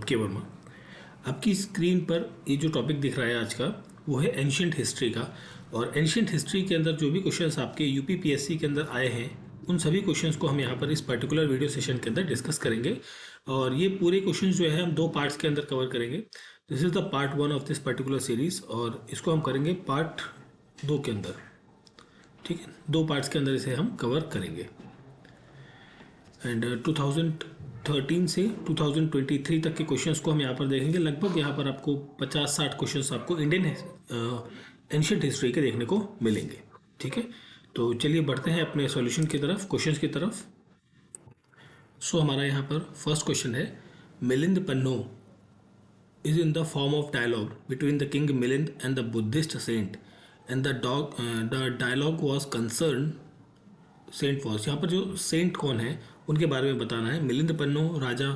के वर्मा। आपकी स्क्रीन पर ये जो टॉपिक दिख रहा है आज का, वो है एंशियंट हिस्ट्री का। और एंशियंट हिस्ट्री के अंदर जो भी क्वेश्चंस आपके यूपीपीएससी के अंदर आए हैं, उन सभी क्वेश्चंस को हम यहाँ पर इस पर्टिकुलर वीडियो सेशन के अंदर डिस्कस करेंगे। और ये पूरे क्वेश्चंस जो है हम 2 पार्ट्स के अंदर कवर करेंगे। This is the part 1 of this particular series, और इसको हम करेंगे पार्ट 2 के अंदर। ठीक है, 2 पार्ट्स के अंदर इसे हम कवर करेंगे। एंड 2013 से 2023 तक के क्वेश्चंस को हम यहाँ पर देखेंगे। लगभग यहाँ पर आपको 50-60 क्वेश्चंस आपको इंडियन एंशियंट हिस्ट्री के देखने को मिलेंगे। ठीक है, तो चलिए बढ़ते हैं अपने सॉल्यूशन की तरफ, क्वेश्चंस की तरफ। सो हमारा यहाँ पर फर्स्ट क्वेश्चन है, Milind पन्नो is in the form of dialogue between the king Milind and the Buddhist saint, and the dialogue was concerned सेंट वॉस। यहाँ पर जो सेंट कौन है उनके बारे में बताना है। मिलिंद पन्नो राजा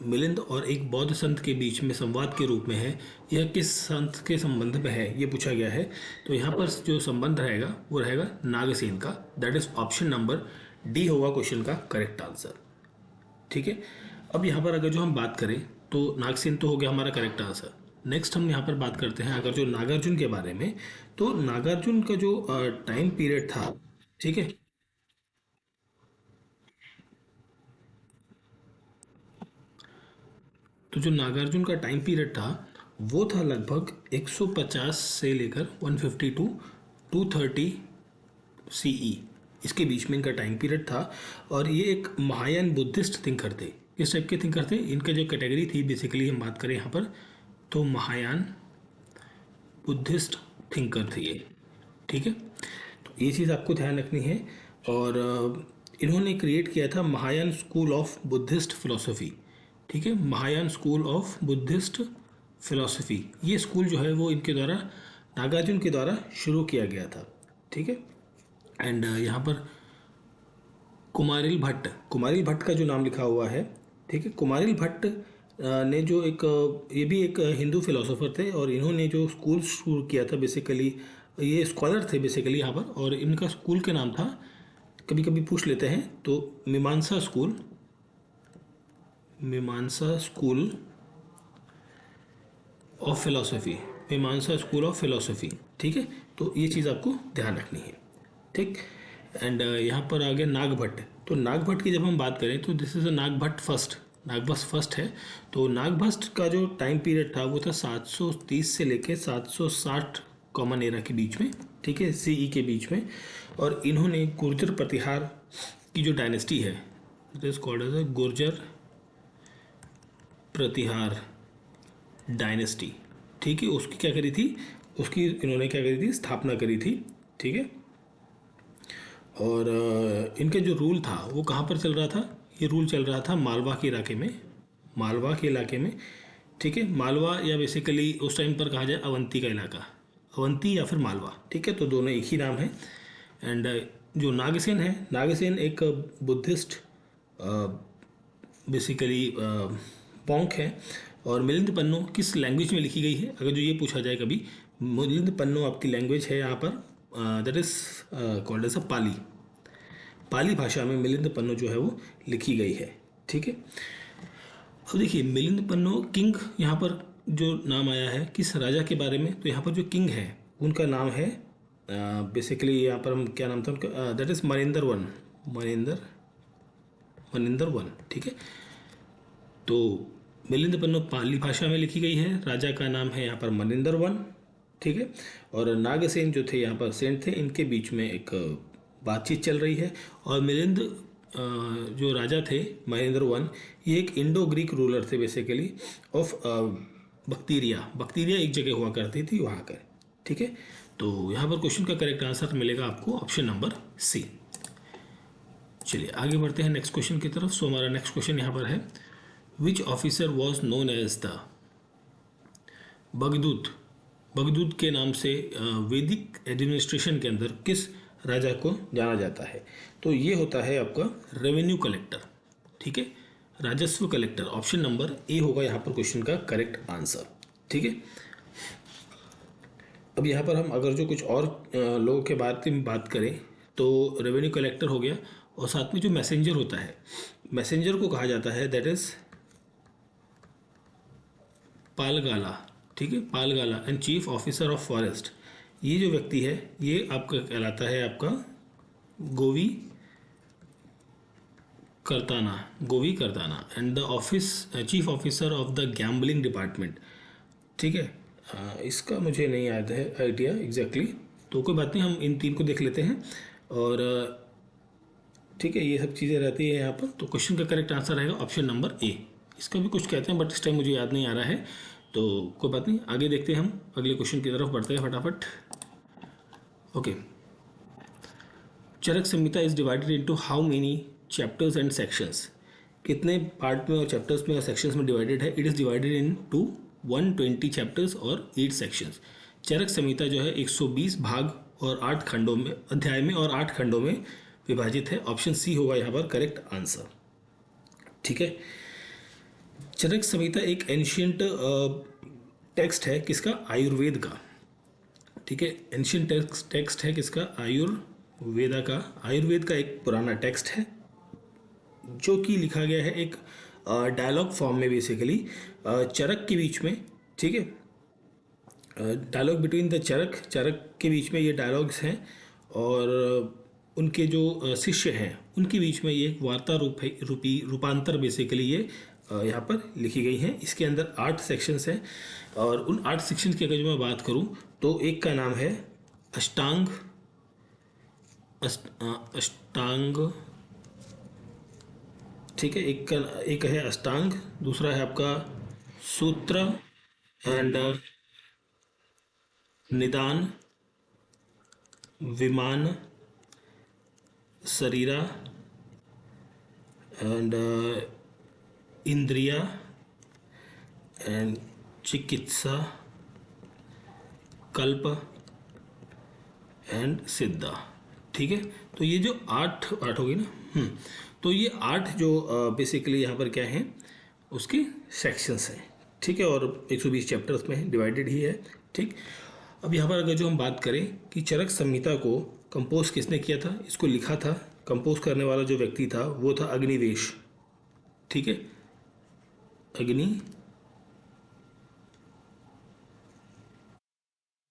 मिलिंद और एक बौद्ध संत के बीच में संवाद के रूप में है। यह किस संत के संबंध में है ये पूछा गया है। तो यहाँ पर जो संबंध रहेगा वो रहेगा नागसेन का। That is option number D होगा क्वेश्चन का करेक्ट आंसर। ठीक है, अब यहाँ पर अगर जो हम बात करें तो नागसेन तो हो गया हमारा करेक्ट आंसर। नेक्स्ट हम यहाँ पर बात करते हैं अगर जो नागार्जुन के बारे में। तो नागार्जुन का जो टाइम पीरियड था, ठीक है, तो जो नागार्जुन का टाइम पीरियड था वो था लगभग 150 से लेकर 150 टू 230 सीई, इसके बीच में इनका टाइम पीरियड था। और ये एक महायान बुद्धिस्ट थिंकर थे। किस टाइप के थिंकर थे? इनका जो कैटेगरी थी बेसिकली हम बात करें यहाँ पर, तो महायान बुद्धिस्ट थिंकर थे ये। ठीक है, तो ये चीज़ आपको ध्यान रखनी है। और इन्होंने क्रिएट किया था Mahayana school of Buddhist philosophy. ठीक है, Mahayana school of Buddhist philosophy, ये स्कूल जो है वो इनके द्वारा, नागार्जुन के द्वारा शुरू किया गया था। ठीक है, एंड यहाँ पर कुमारिल भट्ट का जो नाम लिखा हुआ है, ठीक है, कुमारिल भट्ट ने जो एक, ये भी एक हिंदू फिलोसोफर थे और इन्होंने जो स्कूल शुरू किया था बेसिकली, ये स्कॉलर थे बेसिकली यहाँ पर। और इनका स्कूल के नाम था, कभी कभी पूछ लेते हैं, तो मीमांसा स्कूल ऑफ फिलोसफी, मीमांसा स्कूल ऑफ फिलोसफी। ठीक है, तो ये चीज़ आपको ध्यान रखनी है। ठीक, एंड यहाँ पर आ गया नागभट्ट। तो नागभट्ट की जब हम बात करें तो this is a Nagabhata first है। तो नागभट्ट का जो टाइम पीरियड था वो था 730 से लेकर 760 कॉमन एरा के बीच में। ठीक है, सीई के बीच में। और इन्होंने गुर्जर प्रतिहार की जो डायनेस्टी है, it is called as a Gurjara Pratihara dynasty. ठीक है, उसकी क्या करी थी, उसकी इन्होंने क्या करी थी, स्थापना करी थी। ठीक है, और इनका जो रूल था वो कहाँ पर चल रहा था? ये रूल चल रहा था मालवा के इलाके में। ठीक है, मालवा या बेसिकली उस टाइम पर कहा जाए अवंती का इलाका, अवंती या फिर मालवा। ठीक है, तो दोनों एक ही नाम है। एंड जो नागसेन एक बुद्धिस्ट बेसिकली पॉन्क है। और मिलिंद पन्नो किस लैंग्वेज में लिखी गई है? अगर जो ये पूछा जाए कभी, मिलिंद पन्नो आपकी लैंग्वेज है यहाँ पर, that is called as a Pali भाषा में मिलिंद पन्नो जो है वो लिखी गई है। ठीक है, अब देखिए मिलिंद पन्नो किंग, यहाँ पर जो नाम आया है किस राजा के बारे में, तो यहाँ पर जो किंग है उनका नाम है बेसिकली यहाँ पर हम क्या नाम था उनका, दैट इज मनिंदर वन। ठीक है, तो मिलिंद पन्नो पाली भाषा में लिखी गई है। राजा का नाम है यहाँ पर मनिंदर वन। ठीक है, और नागसेन जो थे यहाँ पर सेंट थे, इनके बीच में एक बातचीत चल रही है। और मिलिंद जो राजा थे महेंद्र वन, ये एक इंडो ग्रीक रूलर थे बेसिकली ऑफ बक्तीरिया एक जगह हुआ करती थी वहाँ कर। ठीक है, तो यहाँ पर क्वेश्चन का करेक्ट आंसर मिलेगा आपको ऑप्शन नंबर सी। चलिए आगे बढ़ते हैं नेक्स्ट क्वेश्चन की तरफ। सो हमारा नेक्स्ट क्वेश्चन यहाँ पर है, which officer was known as the बगदूत के नाम से वैदिक एडमिनिस्ट्रेशन के अंदर किस राजा को जाना जाता है? तो ये होता है आपका रेवेन्यू कलेक्टर। ठीक है, राजस्व कलेक्टर। ऑप्शन नंबर ए होगा यहाँ पर क्वेश्चन का करेक्ट आंसर। ठीक है, अब यहाँ पर हम अगर जो कुछ और लोगों के बारे में बात करें तो रेवेन्यू कलेक्टर हो गया, और साथ में जो मैसेंजर होता है, मैसेंजर को कहा जाता है दैट इज पालगाला, ठीक है, पालगाला and chief officer of forest, ये जो व्यक्ति है ये आपका कहलाता है आपका गोवी करताना, गोवी करताना and the office chief officer of the gambling department, ठीक है। इसका मुझे नहीं याद है आइडिया एग्जैक्टली, तो कोई बात नहीं, हम इन तीन को देख लेते हैं। और ठीक है, ये सब चीज़ें रहती है यहाँ पर। तो क्वेश्चन का करेक्ट आंसर रहेगा ऑप्शन नंबर ए। इसका भी कुछ कहते हैं बट इस टाइम मुझे याद नहीं आ रहा है, तो कोई बात नहीं, आगे देखते हैं, हम अगले क्वेश्चन की तरफ बढ़ते हैं फटाफट। Okay, Charaka Samhita is divided into how many chapters and sections, कितने पार्ट में और चैप्टर्स में और सेक्शंस में डिवाइडेड है? It is divided into 120 chapters और 8 सेक्शंस। चरक संहिता जो है 120 भाग और 8 खंडों में, अध्याय में और 8 खंडों में विभाजित है। ऑप्शन सी होगा यहाँ पर करेक्ट आंसर, ठीक है। चरक संहिता एक एंशियंट टेक्स्ट है किसका? आयुर्वेद का, ठीक है। एंशियंट टेक्स्ट है किसका? आयुर्वेदा का। आयुर्वेद का एक पुराना टेक्स्ट है जो कि लिखा गया है एक डायलॉग फॉर्म में, बेसिकली चरक के बीच में, ठीक है, डायलॉग बिटवीन द चरक, चरक के बीच में ये डायलॉग्स हैं और उनके जो शिष्य हैं उनके बीच में ये एक वार्ता रूपांतर बेसिकली ये यहाँ पर लिखी गई हैं। इसके अंदर 8 सेक्शंस हैं और उन 8 सेक्शन की अगर जो मैं बात करूँ तो एक का नाम है अष्टांग, अष्टांग, ठीक है, एक है अष्टांग, दूसरा है आपका सूत्र एंड निदान, विमान, शरीरा एंड इंद्रिया एंड चिकित्सा, कल्प एंड सिद्धा, ठीक है। तो ये जो 8 होगी ना, तो ये 8 जो बेसिकली यहाँ पर क्या हैं उसके सेक्शंस हैं, ठीक है, और 120 चैप्टर्स में डिवाइडेड ही है, ठीक। अब यहाँ पर अगर जो हम बात करें कि चरक संहिता को कंपोज किसने किया था, इसको लिखा था, कंपोज करने वाला जो व्यक्ति था वो था अग्निवेश, ठीक है,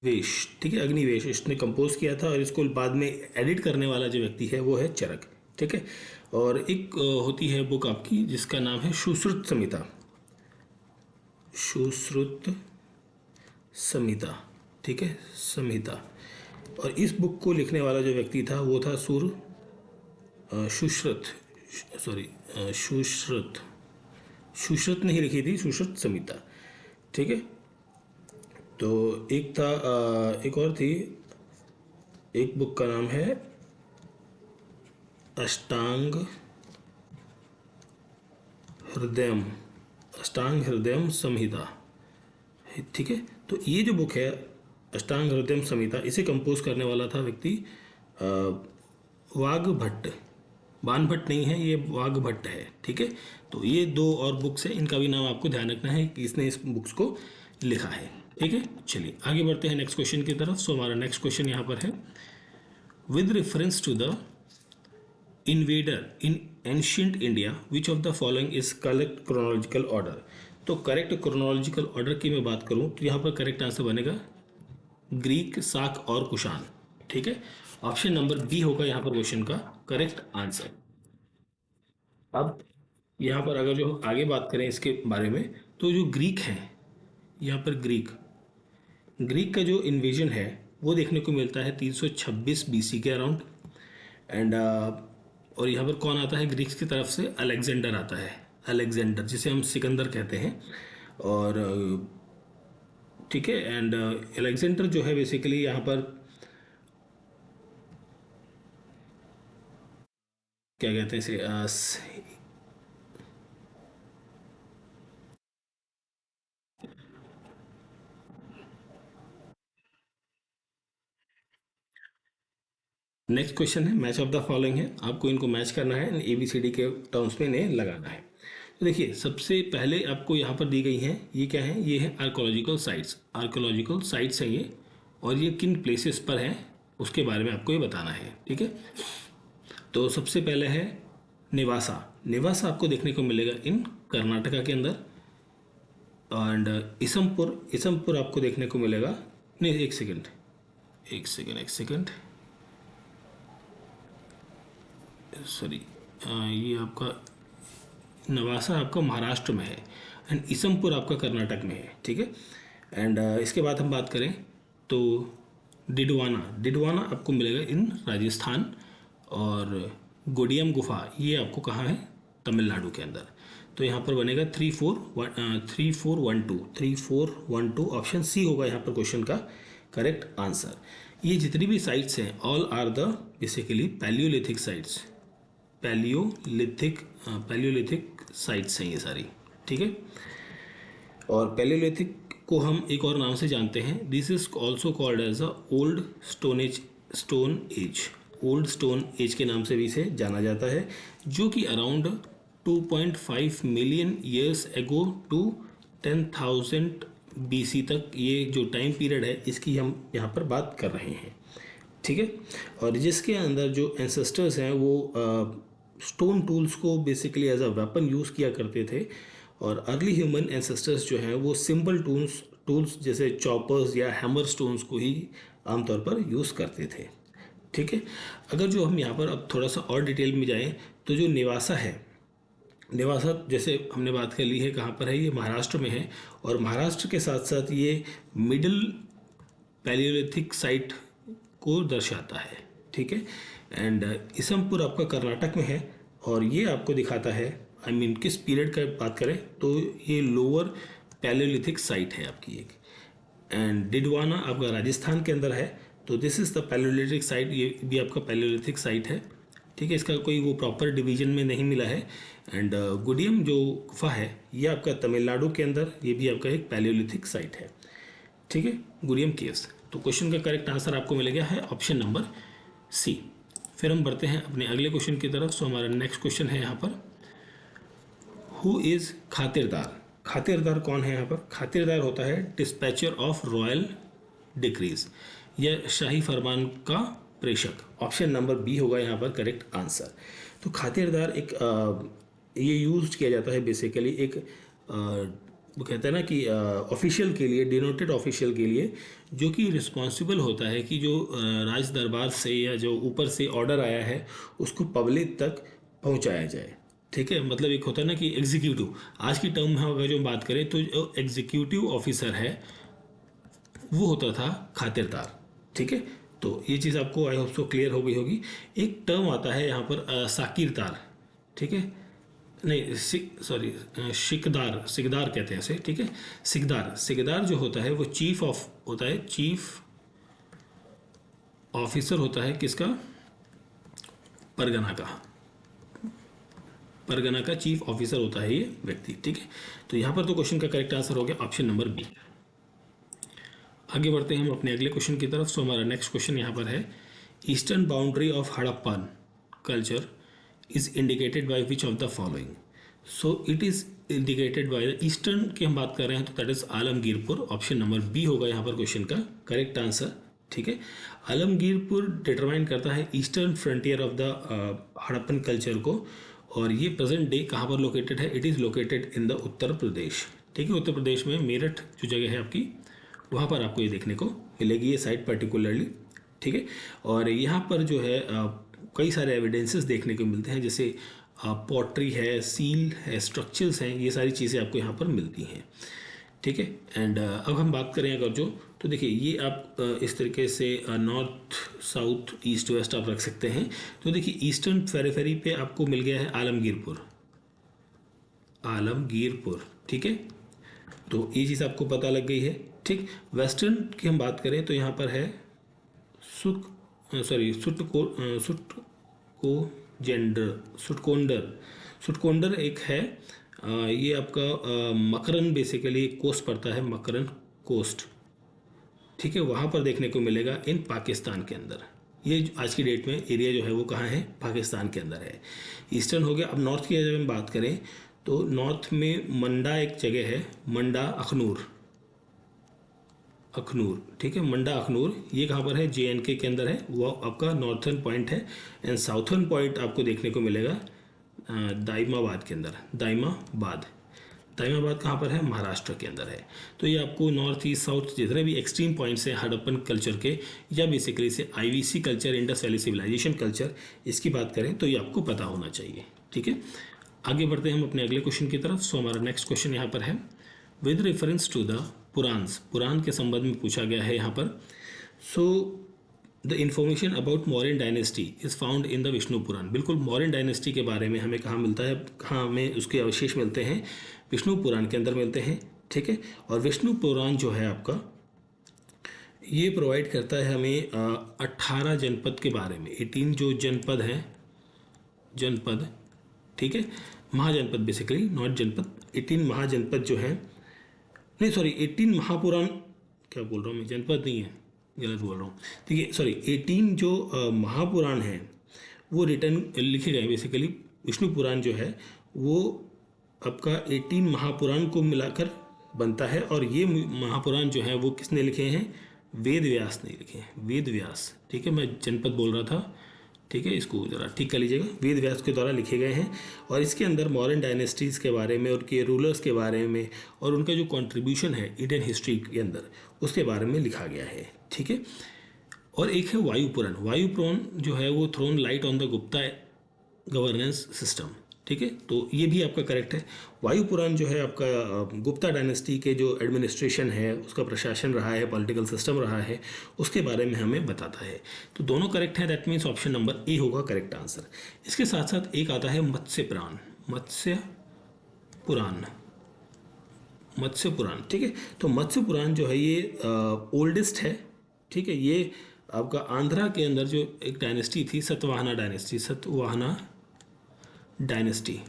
वेश, ठीक है, अग्निवेश इसने कंपोज किया था और इसको बाद में एडिट करने वाला जो व्यक्ति है वो है चरक, ठीक है। और एक होती है बुक आपकी जिसका नाम है सुश्रुत संहिता, सुश्रुत संहिता, ठीक है, संहिता। और इस बुक को लिखने वाला जो व्यक्ति था वो था सुश्रुत ने ही लिखी थी सुश्रुत संहिता, ठीक है। तो एक था एक और थी, एक बुक का नाम है अष्टांग हृदयम संहिता, ठीक है। तो ये जो बुक है अष्टांग हृदयम संहिता, इसे कंपोज करने वाला था व्यक्ति वाघभट्ट, बाणभट्ट नहीं है, ये वाघभट्ट है, ठीक है। तो ये 2 और बुक्स है, इनका भी नाम आपको ध्यान रखना है कि इसने इस बुक्स को लिखा है, ठीक है। चलिए आगे बढ़ते हैं नेक्स्ट क्वेश्चन की तरफ। सो हमारा नेक्स्ट क्वेश्चन यहाँ पर है, with reference to the invader in ancient India which of the following is correct chronological order. तो करेक्ट क्रोनोलॉजिकल ऑर्डर की मैं बात करूँ तो यहाँ पर करेक्ट आंसर बनेगा ग्रीक, साक और कुषाण, ठीक है। ऑप्शन नंबर बी होगा यहाँ पर क्वेश्चन का करेक्ट आंसर। अब यहाँ पर अगर जो आगे बात करें इसके बारे में, तो जो ग्रीक है यहाँ पर ग्रीक का जो इन्वेजन है वो देखने को मिलता है 326 बीसी के अराउंड एंड और यहाँ पर कौन आता है ग्रीक्स की तरफ से? अलेक्जेंडर आता है, अलेक्जेंडर जिसे हम सिकंदर कहते हैं, और ठीक है। एंड अलेक्जेंडर जो है बेसिकली यहाँ पर क्या कहते हैं इसे, नेक्स्ट क्वेश्चन है मैच ऑफ द फॉलोइंग है, आपको इनको मैच करना है, ABCD के टर्म्स में इन्हें लगाना है। तो देखिए सबसे पहले आपको यहाँ पर दी गई हैं, ये क्या है? ये है आर्कोलॉजिकल साइट्स, आर्कोलॉजिकल साइट्स हैं ये, और ये किन प्लेसेस पर हैं उसके बारे में आपको ये बताना है, ठीक है। तो सबसे पहले है निवासा, निवासा आपको देखने को मिलेगा इन कर्नाटका के अंदर, एंड इसमपुर आपको देखने को मिलेगा। नहीं, एक सेकेंड, सॉरी, ये आपका नवासा आपका महाराष्ट्र में है एंड इसमपुर आपका कर्नाटक में है, ठीक है। एंड इसके बाद हम बात करें तो डिडवाना आपको मिलेगा इन राजस्थान, और गोडियम गुफा ये आपको कहाँ है, तमिलनाडु के अंदर। तो यहाँ पर बनेगा 3412 ऑप्शन सी होगा यहाँ पर क्वेश्चन का करेक्ट आंसर। ये जितनी भी साइट्स हैं all are the basically palaeolithic sites, palaeolithic sites हैं ये सारी, ठीक है। और पैलियोलिथिक को हम एक और नाम से जानते हैं, this is also called as a old stone age के नाम से भी इसे जाना जाता है, जो कि around 2.5 million years ago to 10,000 BC तक ये जो टाइम पीरियड है इसकी हम यहाँ पर बात कर रहे हैं, ठीक है। और जिसके अंदर जो एंसेस्टर्स हैं वो स्टोन टूल्स को basically as a weapon use किया करते थे, और अर्ली ह्यूमन एंसेस्टर्स जो हैं वो सिंपल टूल्स जैसे चॉपर्स या हैमर स्टोन्स को ही आमतौर पर यूज़ करते थे, ठीक है। अगर जो हम यहाँ पर अब थोड़ा सा और डिटेल में जाएं तो जो निवासा है, निवासा जैसे हमने बात कर ली है कहाँ पर है, ये महाराष्ट्र में है, और महाराष्ट्र के साथ साथ ये मिडिल पैलियोलिथिक साइट को दर्शाता है, ठीक है। एंड इसमपुर आपका कर्नाटक में है, और ये आपको दिखाता है किस पीरियड का बात करें तो ये लोअर पैलियोलिथिक साइट है आपकी एक। एंड डिडवाना आपका राजस्थान के अंदर है, तो this is the Palaeolithic site, ये भी आपका पैलियोलिथिक साइट है, ठीक है। इसका कोई वो प्रॉपर डिवीजन में नहीं मिला है। एंड गुडियम जो गुफा है ये आपका तमिलनाडु के अंदर, ये भी आपका एक पैलियोलिथिक साइट है, ठीक है, गुडियम केव्स। तो क्वेश्चन का करेक्ट आंसर आपको मिलेगा है ऑप्शन नंबर सी। फिर हम बढ़ते हैं अपने अगले क्वेश्चन की तरफ। सो हमारा नेक्स्ट क्वेश्चन है यहाँ पर, हु इज़ खातिरदार। खातिरदार कौन है यहाँ पर? खातिरदार होता है डिस्पैचर ऑफ रॉयल डिक्रीज, यह शाही फरमान का प्रेषक। ऑप्शन नंबर बी होगा यहाँ पर करेक्ट आंसर। तो खातिरदार एक ये यूज किया जाता है बेसिकली एक वो कहते हैं ना कि ऑफिशियल के लिए, डिनोटेड ऑफिशियल के लिए, जो कि रिस्पॉन्सिबल होता है कि जो राज दरबार से या जो ऊपर से ऑर्डर आया है उसको पब्लिक तक पहुंचाया जाए, ठीक है। मतलब एक होता है ना कि एग्जीक्यूटिव, आज की टर्म में अगर जो बात करें तो जो एग्जीक्यूटिव ऑफिसर है वो होता था खातिरदार, ठीक है। तो ये चीज़ आपको आई होप सो क्लियर हो गई होगी। एक टर्म आता है यहाँ पर साकिरदार, ठीक है, नहीं सिकदार कहते हैं इसे, ठीक है। सिकदार जो होता है वो चीफ ऑफिसर होता है किसका? परगना का चीफ ऑफिसर होता है ये व्यक्ति, ठीक है। तो यहाँ पर तो क्वेश्चन का करेक्ट आंसर हो गया ऑप्शन नंबर बी। आगे बढ़ते हैं हम अपने अगले क्वेश्चन की तरफ। सो हमारा नेक्स्ट क्वेश्चन यहाँ पर है, eastern boundary of Harappan culture is indicated by which of the following. So it is indicated by the eastern की हम बात कर रहे हैं तो that is Alamgirpur. Option number B होगा यहाँ पर क्वेश्चन का करेक्ट आंसर, ठीक है। आलमगीरपुर डिटरमाइन करता है eastern frontier of the Harappan culture को, और ये प्रेजेंट डे कहाँ पर लोकेटेड है? It is located in the Uttar Pradesh, ठीक है। उत्तर प्रदेश में मेरठ जो जगह है आपकी, वहाँ पर आपको ये देखने को मिलेगी ये साइट पर्टिकुलरली, ठीक है। और यहाँ पर जो है कई सारे एविडेंसेस देखने को मिलते हैं, जैसे पॉटरी है, सील है, स्ट्रक्चर्स हैं, ये सारी चीज़ें आपको यहाँ पर मिलती हैं, ठीक है। एंड अब हम बात करें अगर जो, तो देखिए ये आप इस तरीके से नॉर्थ साउथ ईस्ट वेस्ट आप रख सकते हैं। तो देखिए ईस्टर्न पेरिफेरी पे आपको मिल गया है आलमगीरपुर, ठीक है। तो ये चीज़ आपको पता लग गई है, ठीक। वेस्टर्न की हम बात करें तो यहाँ पर है सुटकोंडर एक है, ये आपका मकरन बेसिकली कोस्ट पड़ता है, मकरन कोस्ट, ठीक है, वहाँ पर देखने को मिलेगा इन पाकिस्तान के अंदर। ये आज की डेट में एरिया जो है वो कहाँ है? पाकिस्तान के अंदर है। ईस्टर्न हो गया। अब नॉर्थ की जब हम बात करें तो नॉर्थ में मंडा एक जगह है, मंडा अखनूर, ठीक है, मंडा अखनूर, ये कहाँ पर है? JNK के अंदर है, वो आपका नॉर्थर्न पॉइंट है। एंड साउथर्न पॉइंट आपको देखने को मिलेगा दाइमाबाद के अंदर, तैमाबाद कहाँ पर है? महाराष्ट्र के अंदर है। तो ये आपको नॉर्थ ईस्ट साउथ जितने भी एक्सट्रीम पॉइंट्स हैं हड़प्पन कल्चर के, या बेसिकली से IVC culture, Indus valley civilization culture, इसकी बात करें तो ये आपको पता होना चाहिए। ठीक है, आगे बढ़ते हैं हम अपने अगले क्वेश्चन की तरफ। सो हमारा नेक्स्ट क्वेश्चन यहाँ पर है with reference to the Puranas, Purana के संबंध में पूछा गया है यहाँ पर। So the information about Mauryan dynasty is found in the Vishnu Purana. बिल्कुल, मौर्यन डायनेस्टी के बारे में हमें कहाँ मिलता है, कहाँ हमें उसके अवशेष मिलते हैं? विष्णु पुराण के अंदर मिलते हैं। ठीक है, और विष्णु पुराण जो है आपका, ये प्रोवाइड करता है हमें 18 जनपद के बारे में, 18 जो जनपद हैं, जनपद, ठीक है, महाजनपद बेसिकली, नॉट जनपद, 18 महाजनपद जो है, नहीं सॉरी 18 महापुराण, क्या बोल रहा हूँ मैं, जनपद नहीं है, गलत बोल रहा हूँ। ठीक है, सॉरी 18 जो महापुराण हैं वो रिटर्न लिखे गए बेसिकली। विष्णु पुराण जो है वो आपका 18 महापुराण को मिलाकर बनता है, और ये महापुराण जो है वो किसने लिखे हैं? वेद व्यास ने लिखे हैं, वेद व्यास। ठीक है, मैं जनपद बोल रहा था, ठीक है, इसको ज़रा ठीक कर लीजिएगा, वेद व्यास के द्वारा लिखे गए हैं। और इसके अंदर मॉडर्न डायनेस्टीज़ के बारे में, उनके रूलर्स के बारे में, और उनका जो कंट्रीब्यूशन है इंडियन हिस्ट्री के अंदर, उसके बारे में लिखा गया है। ठीक है, और एक है वायु पुराण। वायु पुराण जो है वो thrown light on the Gupta governance system. ठीक है, तो ये भी आपका करेक्ट है। वायु पुराण जो है आपका गुप्ता डायनेस्टी के जो एडमिनिस्ट्रेशन है, उसका प्रशासन रहा है, पॉलिटिकल सिस्टम रहा है, उसके बारे में हमें बताता है। तो दोनों करेक्ट हैं, that means option number A होगा करेक्ट आंसर। इसके साथ साथ एक आता है मत्स्य पुराण, मत्स्य पुराण, मत्स्य पुराण। ठीक है, तो मत्स्य पुराण जो है ये ओल्डेस्ट है। ठीक है, ये आपका आंध्रा के अंदर जो एक डायनेस्टी थी, सतवाहना डायनेस्टी, सतवाहना डायनेस्टी।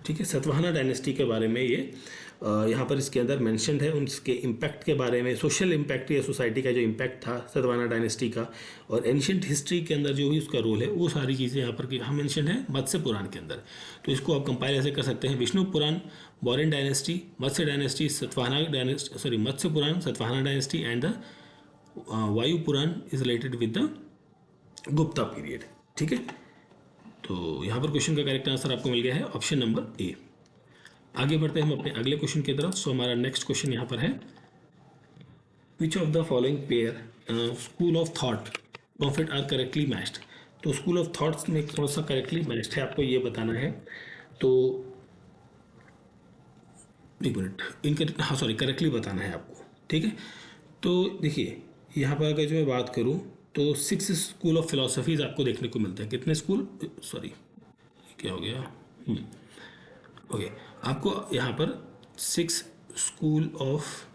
ठीक है, सतवाहना डायनेस्टी के बारे में ये यहाँ पर इसके अंदर मेंशन्ड है, उनके इम्पैक्ट के बारे में, सोशल इम्पैक्ट या सोसाइटी का जो इम्पैक्ट था सतवाहना डायनेस्टी का, और एंशिएंट हिस्ट्री के अंदर जो भी उसका रोल है, वो सारी चीज़ें यहाँ पर हम मेंशन है मत्स्य पुराण के अंदर। तो इसको आप कंपाइल ऐसे कर सकते हैं, Vishnu Purana, Mauryan dynasty, Matsya dynasty, Satavahana dynasty, sorry Matsya Purana, Satavahana dynasty, and the Vayu Purana is related with the Gupta period. ठीक है, तो यहाँ पर क्वेश्चन का करेक्ट आंसर आपको मिल गया है ऑप्शन नंबर ए। आगे बढ़ते हैं हम अपने अगले क्वेश्चन की तरफ। सो हमारा नेक्स्ट क्वेश्चन यहाँ पर है which of the following pair school of thought profit are correctly matched. तो स्कूल ऑफ थॉट्स में कौन सा करेक्टली मैच्ड है आपको ये बताना है। तो एक मिनट, इनके हाँ सॉरी करेक्टली बताना है आपको। ठीक है, तो देखिए यहाँ पर अगर जो मैं बात करूँ तो 6 स्कूल ऑफ फिलोसफीज आपको देखने को मिलते हैं। कितने स्कूल, सॉरी क्या हो गया, ओके, आपको यहाँ पर 6 स्कूल ऑफ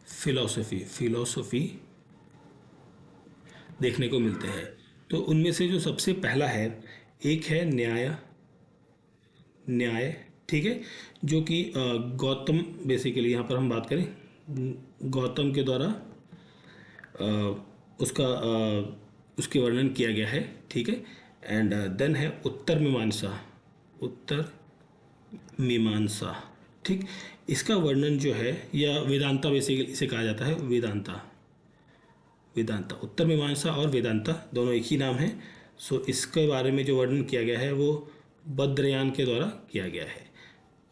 फिलोसफी देखने को मिलते हैं। तो उनमें से जो सबसे पहला है, एक है न्याय, ठीक है, जो कि गौतम, बेसिकली यहाँ पर हम बात करें गौतम के द्वारा उसके वर्णन किया गया है। ठीक है, एंड देन है उत्तर मीमांसा। ठीक, इसका वर्णन जो है, या वेदांता बेसिकली इसे कहा जाता है, वेदांता, उत्तर मीमांसा और वेदांता दोनों एक ही नाम है। सो इसके बारे में जो वर्णन किया गया है वो बद्रयान के द्वारा किया गया है।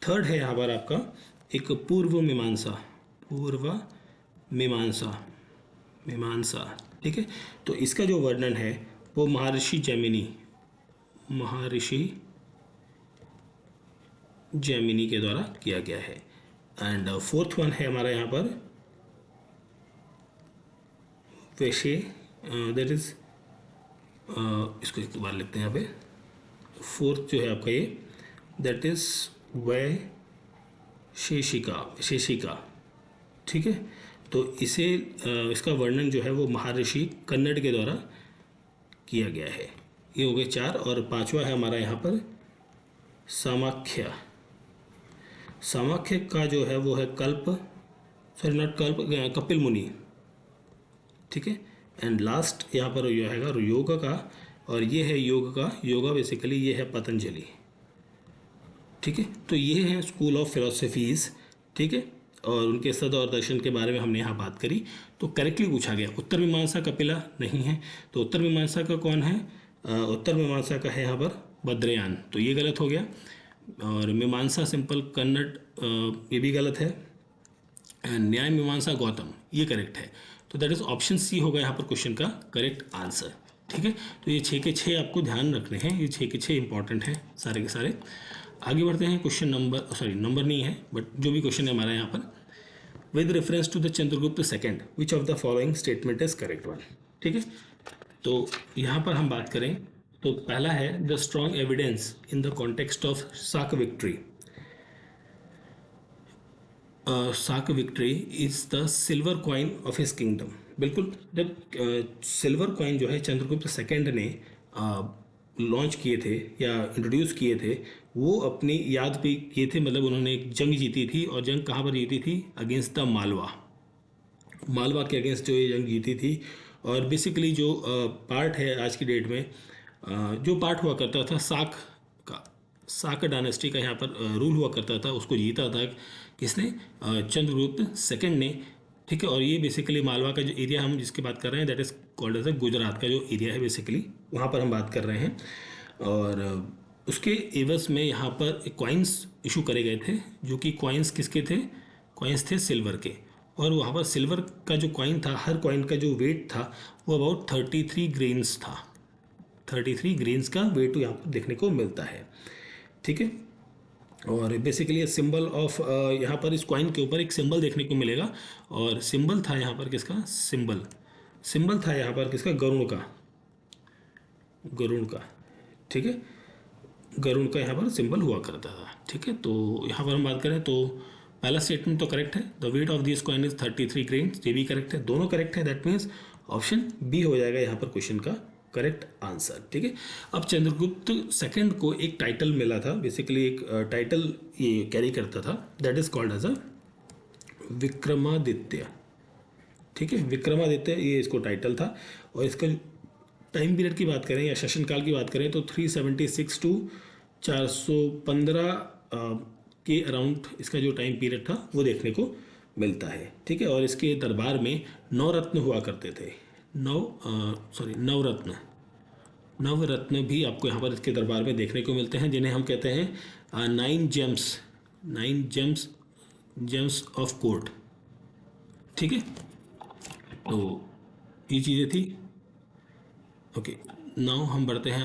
थर्ड है यहाँ पर आपका एक पूर्व मीमांसा। ठीक है, तो इसका जो वर्णन है वो महर्षि जैमिनी के द्वारा किया गया है। एंड फोर्थ वन है हमारा यहाँ पर वैशे, दैट इज इसको एक बार लिखते हैं यहाँ पे। फोर्थ जो है आपका ये, दैट इज वैशेषिका। ठीक है, तो इसका वर्णन जो है वो महर्षि कन्नड़ के द्वारा किया गया है। ये हो गए 4, और 5वां है हमारा यहाँ पर सामाख्य का जो है वो है कपिल मुनि। ठीक है, एंड लास्ट यहाँ पर जो है योग का, और ये है योगा बेसिकली ये है पतंजलि। ठीक है, तो ये है स्कूल ऑफ फिलोसफीज। ठीक है, और उनके सद और दर्शन के बारे में हमने यहाँ बात करी। तो करेक्टली पूछा गया उत्तर मीमांसा कपिला नहीं है, तो उत्तर मीमांसा का कौन है, उत्तर मीमांसा का है यहाँ पर बद्रयान, तो ये गलत हो गया। और मीमांसा सिंपल कन्नड़ ये भी गलत है। एंड न्याय मीमांसा गौतम ये करेक्ट है। तो दैट इज ऑप्शन सी होगा यहाँ पर क्वेश्चन का करेक्ट आंसर। ठीक है, तो ये 6 के 6 आपको ध्यान रखने हैं, ये 6 के 6 इंपॉर्टेंट हैं सारे के सारे। आगे बढ़ते हैं क्वेश्चन नंबर, सॉरी नंबर नहीं है बट जो भी क्वेश्चन है हमारा यहाँ पर, with reference to the Chandragupta second which of the following statement is correct one. ठीक है, तो यहाँ पर हम बात करें तो पहला है the strong evidence in the context of साक विक्ट्री। साक victory is the silver coin of his kingdom. बिल्कुल, जब सिल्वर कॉइन जो है चंद्रगुप्त सेकंड ने लॉन्च किए थे या इंट्रोड्यूस किए थे, वो अपनी याद पे किए थे, मतलब उन्होंने एक जंग जीती थी। और जंग कहाँ पर जीती थी? Against the Malwa. मालवा के अगेंस्ट जो ये जंग जीती थी। और बेसिकली जो पार्ट है आज की डेट में, जो पार्ट हुआ करता था साक का, साक डायनेस्टी का यहाँ पर रूल हुआ करता था, उसको जीता था किसने? चंद्रगुप्त सेकंड ने। ठीक है, और ये बेसिकली मालवा का जो एरिया हम जिसकी बात कर रहे हैं that is called as Gujarat का जो एरिया है, बेसिकली वहाँ पर हम बात कर रहे हैं। और उसके एवज में यहाँ पर कॉइन्स इशू करे गए थे, जो कि कॉइन्स किसके थे? कॉइन्स थे सिल्वर के। और वहाँ पर सिल्वर का जो कॉइन था, हर कॉइन का जो वेट था वो अबाउट 33 ग्रेन्स था। 33 ग्रेन्स का वेट यहाँ पर देखने को मिलता है। ठीक है, और बेसिकली सिंबल ऑफ, यहाँ पर इस कॉइन के ऊपर एक सिंबल देखने को मिलेगा। और सिंबल था यहाँ पर किसका? सिंबल था यहाँ पर किसका? गरुड़ का। गरुड़ का, ठीक है, गरुड़ का यहाँ पर सिंबल हुआ करता था। ठीक है, तो यहाँ पर हम बात करें तो पहला स्टेटमेंट तो करेक्ट है, the weight of this coin is 33 grains, ये भी करेक्ट है, दोनों करेक्ट है। दैट मीन्स ऑप्शन बी हो जाएगा यहाँ पर क्वेश्चन का करेक्ट आंसर। ठीक है, अब चंद्रगुप्त सेकंड को एक टाइटल मिला था, बेसिकली एक टाइटल ये कैरी करता था, that is called as a Vikramaditya. ठीक है, विक्रमादित्य ये इसको टाइटल था। और इसका टाइम पीरियड की बात करें या शासनकाल की बात करें तो 376 टू 415 के अराउंड इसका जो टाइम पीरियड था वो देखने को मिलता है। ठीक है, और इसके दरबार में नवरत्न हुआ करते थे। नवरत्न भी आपको यहाँ पर इसके दरबार में देखने को मिलते हैं, जिन्हें हम कहते हैं 9 जेम्स ऑफ कोर्ट। ठीक है, तो ये चीज़ें थी। ओके, नाउ हम बढ़ते हैं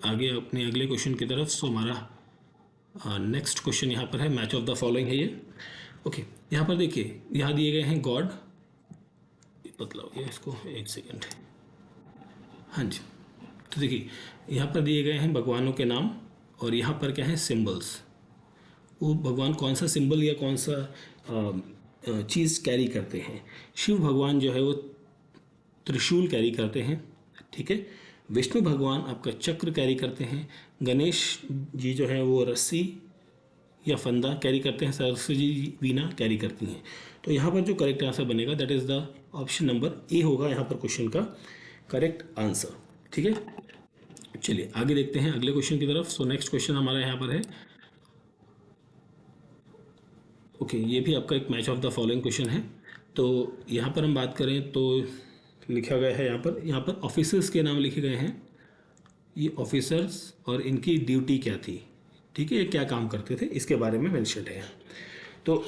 आगे अपने अगले क्वेश्चन की तरफ। सो हमारा नेक्स्ट क्वेश्चन यहाँ पर है, मैच ऑफ द फॉलोइंग है ये। ओके, यहाँ पर देखिए, यहाँ दिए गए हैं गॉड, मतलब ये इसको एक सेकेंड, हाँ जी, तो देखिए यहाँ पर दिए गए हैं भगवानों के नाम, और यहाँ पर क्या है? सिंबल्स। वो भगवान कौन सा सिंबल या कौन सा चीज़ कैरी करते हैं? शिव भगवान जो है वो त्रिशूल कैरी करते हैं। ठीक है, विष्णु भगवान आपका चक्र कैरी करते हैं। गणेश जी जो है वो रस्सी या फंदा कैरी करते हैं। सरस्वती जी वीणा कैरी करती हैं। तो यहाँ पर जो करेक्ट आंसर बनेगा that is the option number A होगा यहाँ पर क्वेश्चन का करेक्ट आंसर। ठीक है, चलिए आगे देखते हैं अगले क्वेश्चन की तरफ। सो नेक्स्ट क्वेश्चन हमारा यहाँ पर है, ओके, ये भी आपका एक match of the following question है। तो यहाँ पर हम बात करें तो लिखा गया है यहाँ पर ऑफिसर्स के नाम लिखे गए हैं। ये ऑफिसर्स और इनकी ड्यूटी क्या थी? ठीक है, ये क्या काम करते थे, इसके बारे में मेंशन है। तो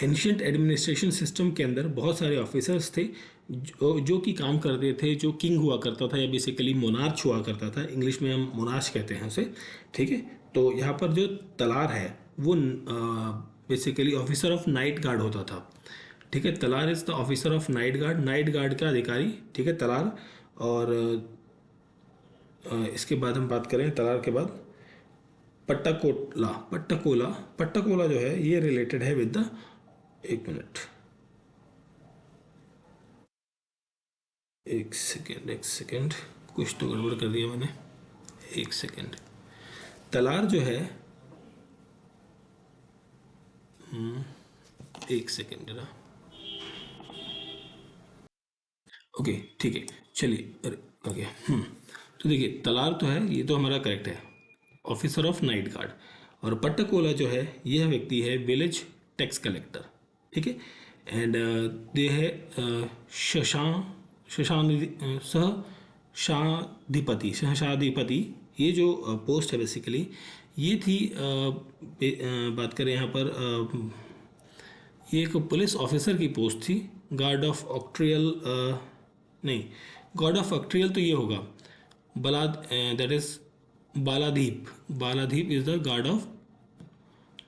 एंशिएंट एडमिनिस्ट्रेशन सिस्टम के अंदर बहुत सारे ऑफिसर्स थे जो कि काम करते थे, जो किंग हुआ करता था या बेसिकली मोनार्च हुआ करता था, इंग्लिश में हम मोनार्च कहते हैं उसे। ठीक है, तो यहाँ पर जो तलार है वो basically officer of night guard होता था। ठीक है, तलार is the officer of night guard का अधिकारी। ठीक है, तलार। और इसके बाद हम बात करें तलार के बाद पट्टाकोला जो है ये रिलेटेड है विद द, एक मिनट, एक सेकेंड, कुछ तो गड़बड़ कर दिया मैंने, एक सेकेंड। तलार जो है, एक सेकेंड ना, ओके ठीक है, चलिए, अरे ओके, तो देखिए तलार तो है, ये तो हमारा करेक्ट है, ऑफिसर ऑफ नाइट गार्ड। और पट्टाकोला जो है यह व्यक्ति है विलेज टैक्स कलेक्टर। ठीक है, एंड दे है शशाधिपति ये जो पोस्ट है बेसिकली ये थी बात करें यहाँ पर ये एक पुलिस ऑफिसर की पोस्ट थी। गार्ड ऑफ ऑक्ट्रियल नहीं, गार्ड ऑफ ऑक्ट्रियल तो ये होगा बलाद, दैट इज बालादीप। बालादीप इज द गार्ड ऑफ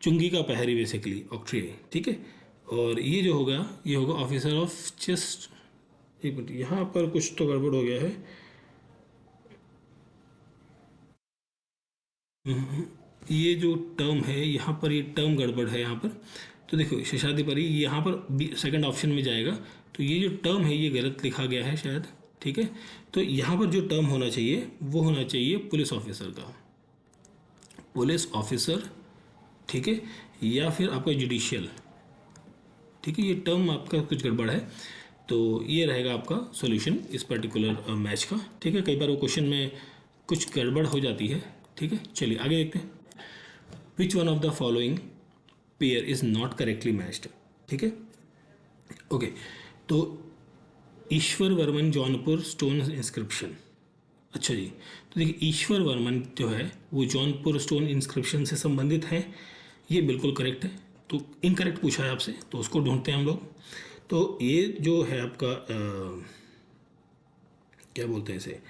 चुंगी का पहरी बेसिकली ऑक्ट्रियल, ठीक है। और ये जो होगा ये होगा ऑफिसर ऑफ चेस्ट। एक मिनट, यहाँ पर कुछ तो गड़बड़ हो गया है। ये जो टर्म है यहाँ पर, ये टर्म गड़बड़ है यहाँ पर। तो देखो शशादी परी यहाँ पर सेकंड ऑप्शन में जाएगा, तो ये जो टर्म है ये गलत लिखा गया है शायद, ठीक है। तो यहाँ पर जो टर्म होना चाहिए वो होना चाहिए पुलिस ऑफिसर का, पुलिस ऑफिसर, ठीक है, या फिर आपका जुडिशियल, ठीक है। ये टर्म आपका कुछ गड़बड़ है, तो ये रहेगा आपका सॉल्यूशन इस पर्टिकुलर मैच का, ठीक है। कई बार वो क्वेश्चन में कुछ गड़बड़ हो जाती है, ठीक है। चलिए आगे देखते हैं। Which one of the following pair is not correctly matched, ठीक है। ओके, तो ईश्वर वर्मन जौनपुर स्टोन इंस्क्रिप्शन, अच्छा जी। तो देखिए ईश्वर वर्मन जो है वो जौनपुर स्टोन इंस्क्रिप्शन से संबंधित है, ये बिल्कुल करेक्ट है। तो इनकरेक्ट पूछा है आपसे, तो उसको ढूंढते हैं हम लोग। तो ये जो है आपका क्या बोलते हैं इसे,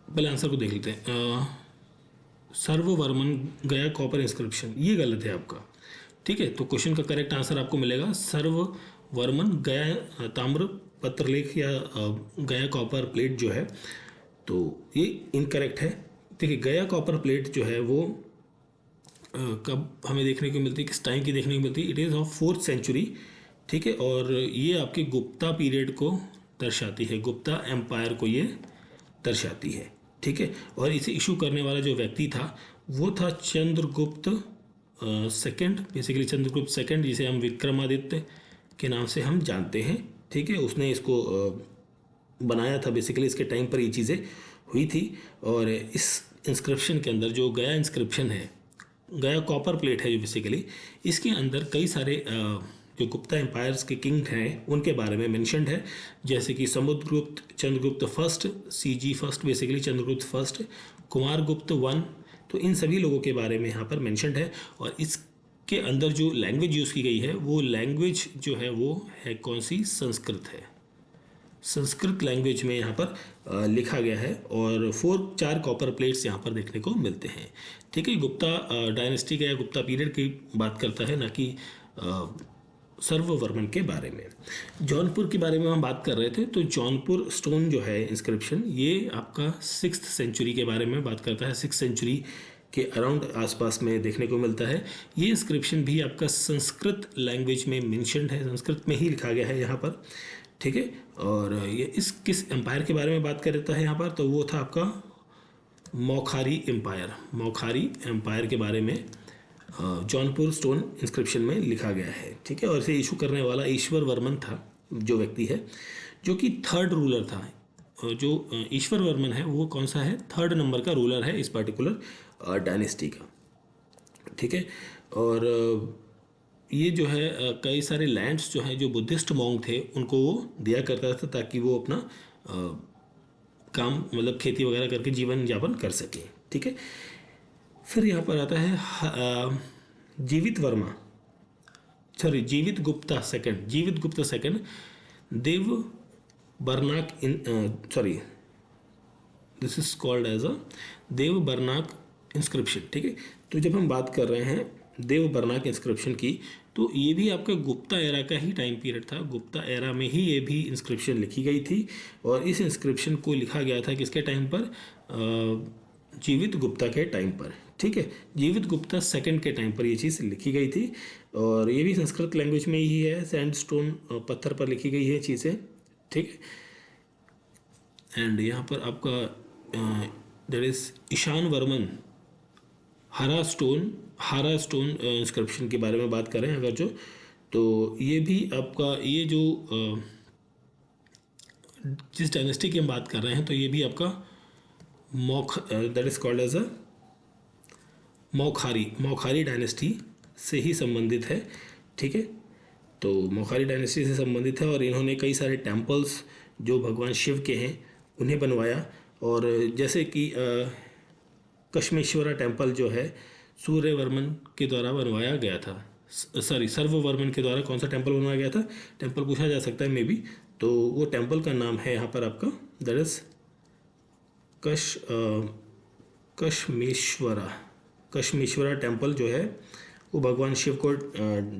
पहले आंसर को देख लेते हैं। सर्ववर्मन गया कॉपर इंस्क्रिप्शन, ये गलत है आपका, ठीक है। तो क्वेश्चन का करेक्ट आंसर आपको मिलेगा सर्ववर्मन गया ताम्र पत्रलेख या गया कॉपर प्लेट जो है, तो ये इनकरेक्ट है। देखिए गया कॉपर प्लेट जो है वो कब हमें देखने को मिलती है, किस टाइम की देखने को मिलती है, it is of 4th century, ठीक है। और ये आपके गुप्ता पीरियड को दर्शाती है, गुप्ता एम्पायर को ये दर्शाती है, ठीक है। और इसे इशू करने वाला जो व्यक्ति था वो था Chandragupta second, basically Chandragupta second, जिसे हम विक्रमादित्य के नाम से हम जानते हैं, ठीक है। उसने इसको बनाया था, बेसिकली इसके टाइम पर ये चीज़ें हुई थी। और इस इंस्क्रिप्शन के अंदर जो गया इंस्क्रिप्शन है, गया कॉपर प्लेट है जो बेसिकली, इसके अंदर कई सारे जो गुप्ता एम्पायर्स के किंग हैं उनके बारे में मेंशन्ड है, जैसे कि Samudragupta, Chandragupta first, CG first, basically Chandragupta first, Kumaragupta one, तो इन सभी लोगों के बारे में यहाँ पर मेंशन्ड है। और इसके अंदर जो लैंग्वेज यूज़ की गई है वो लैंग्वेज जो है वो है कौन सी, संस्कृत है। संस्कृत लैंग्वेज में यहाँ पर लिखा गया है। और 4 कॉपर प्लेट्स यहाँ पर देखने को मिलते हैं, ठीक है। गुप्ता डायनेस्टी का या गुप्ता पीरियड की बात करता है, ना कि सर्ववर्मन के बारे में। जौनपुर के बारे में हम बात कर रहे थे, तो जौनपुर स्टोन जो है इंस्क्रिप्शन, ये आपका 6th सेंचुरी के बारे में बात करता है, 6th सेंचुरी के अराउंड आसपास में देखने को मिलता है। ये इंस्क्रिप्शन भी आपका संस्कृत लैंग्वेज में मेंशन्ड है, संस्कृत में ही लिखा गया है यहाँ पर, ठीक है। और ये इस किस एम्पायर के बारे में बात करता है यहाँ पर, तो वो था आपका मौखारी एम्पायर। मौखारी एम्पायर के बारे में जौनपुर स्टोन इंस्क्रिप्शन में लिखा गया है, ठीक है। और इसे इशू करने वाला ईश्वर वर्मन था, जो व्यक्ति है, जो कि 3rd रूलर था। जो ईश्वर वर्मन है वो कौन सा है, 3rd नंबर का रूलर है इस पर्टिकुलर डायनेस्टी का, ठीक है। और ये जो है कई सारे लैंड्स जो हैं जो बुद्धिस्ट मॉन्ग थे उनको वो दिया करता था, ताकि वो अपना काम मतलब खेती वगैरह करके जीवन यापन कर सके, ठीक है। फिर यहाँ पर आता है जीवित वर्मा, सॉरी जीवित Gupta second, Jivita Gupta second Deo Baranark in sorry this is called as a Deo Baranark inscription, ठीक है। तो जब हम बात कर रहे हैं देव बर्नाक इंस्क्रिप्शन की, तो ये भी आपका गुप्ता एरा का ही टाइम पीरियड था, गुप्ता एरा में ही ये भी इंस्क्रिप्शन लिखी गई थी। और इस इंस्क्रिप्शन को लिखा गया था किसके टाइम पर, जीवित गुप्ता के टाइम पर, ठीक है। जीवित गुप्ता सेकंड के टाइम पर ये चीज़ लिखी गई थी। और ये भी संस्कृत लैंग्वेज में ही है, सैंडस्टोन पत्थर पर लिखी गई है चीज़ें, ठीक है। एंड यहाँ पर आपका दैट इज ईशान वर्मन हारा स्टोन इंस्क्रिप्शन के बारे में बात करें अगर जो, तो ये भी आपका ये जो जिस डायनेस्टी की हम बात कर रहे हैं, तो ये भी आपका that is called as a Maukhari dynasty से ही संबंधित है, ठीक है। तो मौखारी डायनेस्टी से संबंधित है। और इन्होंने कई सारे टेम्पल्स जो भगवान शिव के हैं उन्हें बनवाया। और जैसे कि कश्मेश्वरा टेम्पल जो है सूर्यवर्मन के द्वारा बनवाया गया था, सॉरी सर्ववर्मन के द्वारा कौन सा टेम्पल बनवाया गया था, टेम्पल पूछा जा सकता है मे बी, तो वो टेम्पल का नाम है यहाँ पर आपका दैट इज कश्मेश्वरा। कश्मेश्वरा टेम्पल जो है वो भगवान शिव को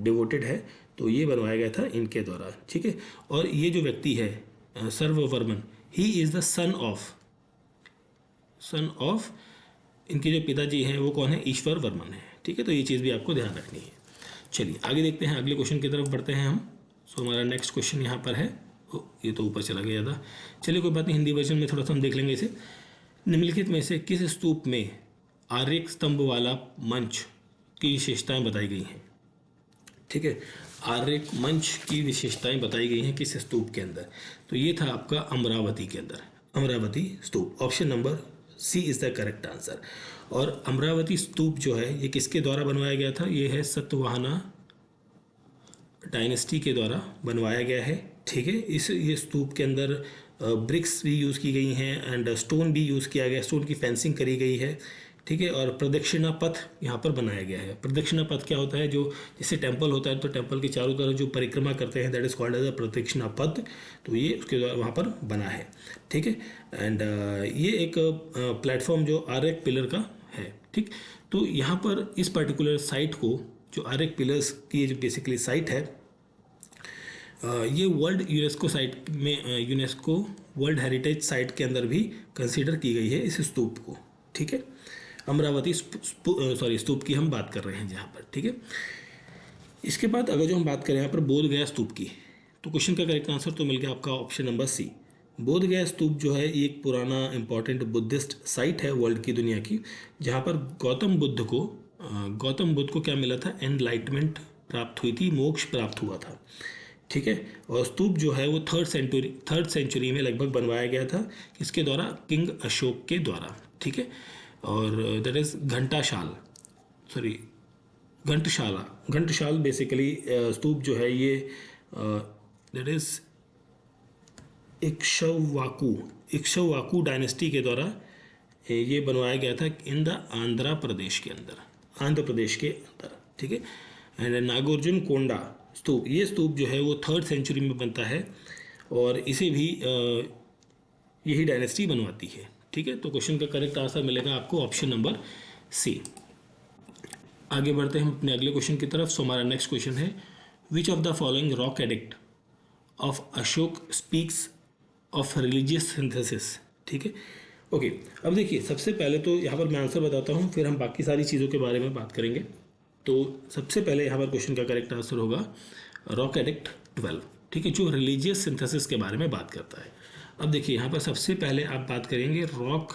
डिवोटेड है, तो ये बनवाया गया था इनके द्वारा, ठीक है। और ये जो व्यक्ति है Sarvavarman, he is the son of इनके जो पिताजी हैं वो कौन है, ईश्वर वर्मन है, ठीक है। तो ये चीज़ भी आपको ध्यान रखनी है। चलिए आगे देखते हैं, अगले क्वेश्चन की तरफ बढ़ते हैं हम। सो हमारा नेक्स्ट क्वेश्चन यहाँ पर है, ये तो ऊपर चला गया था, चलिए कोई बात नहीं, हिंदी वर्जन में थोड़ा सा हम देख लेंगे इसे। निम्नलिखित में से किस स्तूप में आर्यक स्तंभ वाला मंच की विशेषताएं बताई गई हैं, ठीक है। आर्यक मंच की विशेषताएं बताई गई हैं किस स्तूप के अंदर, तो ये था आपका अमरावती के अंदर, Amaravati stupa. Option number C is the correct answer. और अमरावती स्तूप जो है ये किसके द्वारा बनवाया गया था, ये है सतवाहना डायनेस्टी के द्वारा बनवाया गया है, ठीक है। ये स्तूप के अंदर ब्रिक्स भी यूज़ की गई हैं एंड स्टोन भी यूज़ किया गया, स्टोन की फेंसिंग करी गई है, ठीक है। और प्रदक्षिणा पथ यहाँ पर बनाया गया है। प्रदक्षिणा पथ क्या होता है, जो जैसे टेम्पल होता है तो टेम्पल के चारों तरफ जो परिक्रमा करते हैं that is called as a प्रदक्षिणा पथ, तो ये उसके द्वारा वहाँ पर बना है, ठीक है। एंड ये एक प्लेटफॉर्म जो आर्यक पिलर का है, ठीक। तो यहाँ पर इस पर्टिकुलर साइट को, जो आर्यक पिलर्स की जो बेसिकली साइट है, ये वर्ल्ड यूनेस्को साइट में, यूनेस्को वर्ल्ड हेरिटेज साइट के अंदर भी कंसीडर की गई है इस स्तूप को, ठीक है। अमरावती स्तूप की हम बात कर रहे हैं जहाँ पर, ठीक है। इसके बाद अगर जो हम बात करें यहाँ पर बोध गया स्तूप की, तो क्वेश्चन का करेक्ट आंसर तो मिल गया आपका ऑप्शन नंबर सी। बोध गया स्तूप जो है ये एक पुराना इंपॉर्टेंट बुद्धिस्ट साइट है वर्ल्ड की, दुनिया की, जहाँ पर गौतम बुद्ध को क्या मिला था, एनलाइटमेंट प्राप्त हुई थी, मोक्ष प्राप्त हुआ था, ठीक है। और स्तूप जो है वो थर्ड सेंचुरी में लगभग बनवाया गया था, किसके द्वारा, किंग अशोक के द्वारा, ठीक है। और दैट इज घंटशाला बेसिकली स्तूप जो है ये दैट इज इक्ष्वाकु डायनेस्टी के द्वारा ये बनवाया गया था इन द आंध्र प्रदेश के अंदर, ठीक है। एंड नागार्जुन कोंडा स्तूप, ये स्तूप जो है वो थर्ड सेंचुरी में बनता है और इसे भी यही डायनेस्टी बनवाती है, ठीक है। तो क्वेश्चन का करेक्ट आंसर मिलेगा आपको ऑप्शन नंबर सी। आगे बढ़ते हैं हम अपने अगले क्वेश्चन की तरफ। सो हमारा नेक्स्ट क्वेश्चन है, which of the following rock edict of Ashok speaks of religious synthesis, ठीक है। ओके, अब देखिए सबसे पहले तो यहाँ पर मैं आंसर बताता हूँ, फिर हम बाकी सारी चीज़ों के बारे में बात करेंगे। तो सबसे पहले यहाँ पर क्वेश्चन का करेक्ट आंसर होगा रॉक एडिक्ट 12, ठीक है, जो रिलीजियस सिंथेसिस के बारे में बात करता है। अब देखिए यहाँ पर सबसे पहले आप बात करेंगे रॉक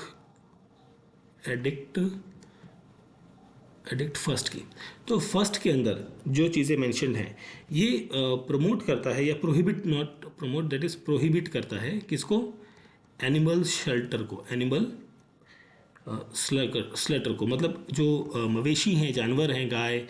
एडिक्ट फर्स्ट की। तो फर्स्ट के अंदर जो चीज़ें मेंशन्ड हैं ये प्रमोट करता है या prohibit, not promote, that is prohibit करता है किसको, एनिमल शेल्टर को, एनिमल स्लेटर को, मतलब जो मवेशी हैं, जानवर हैं, गाय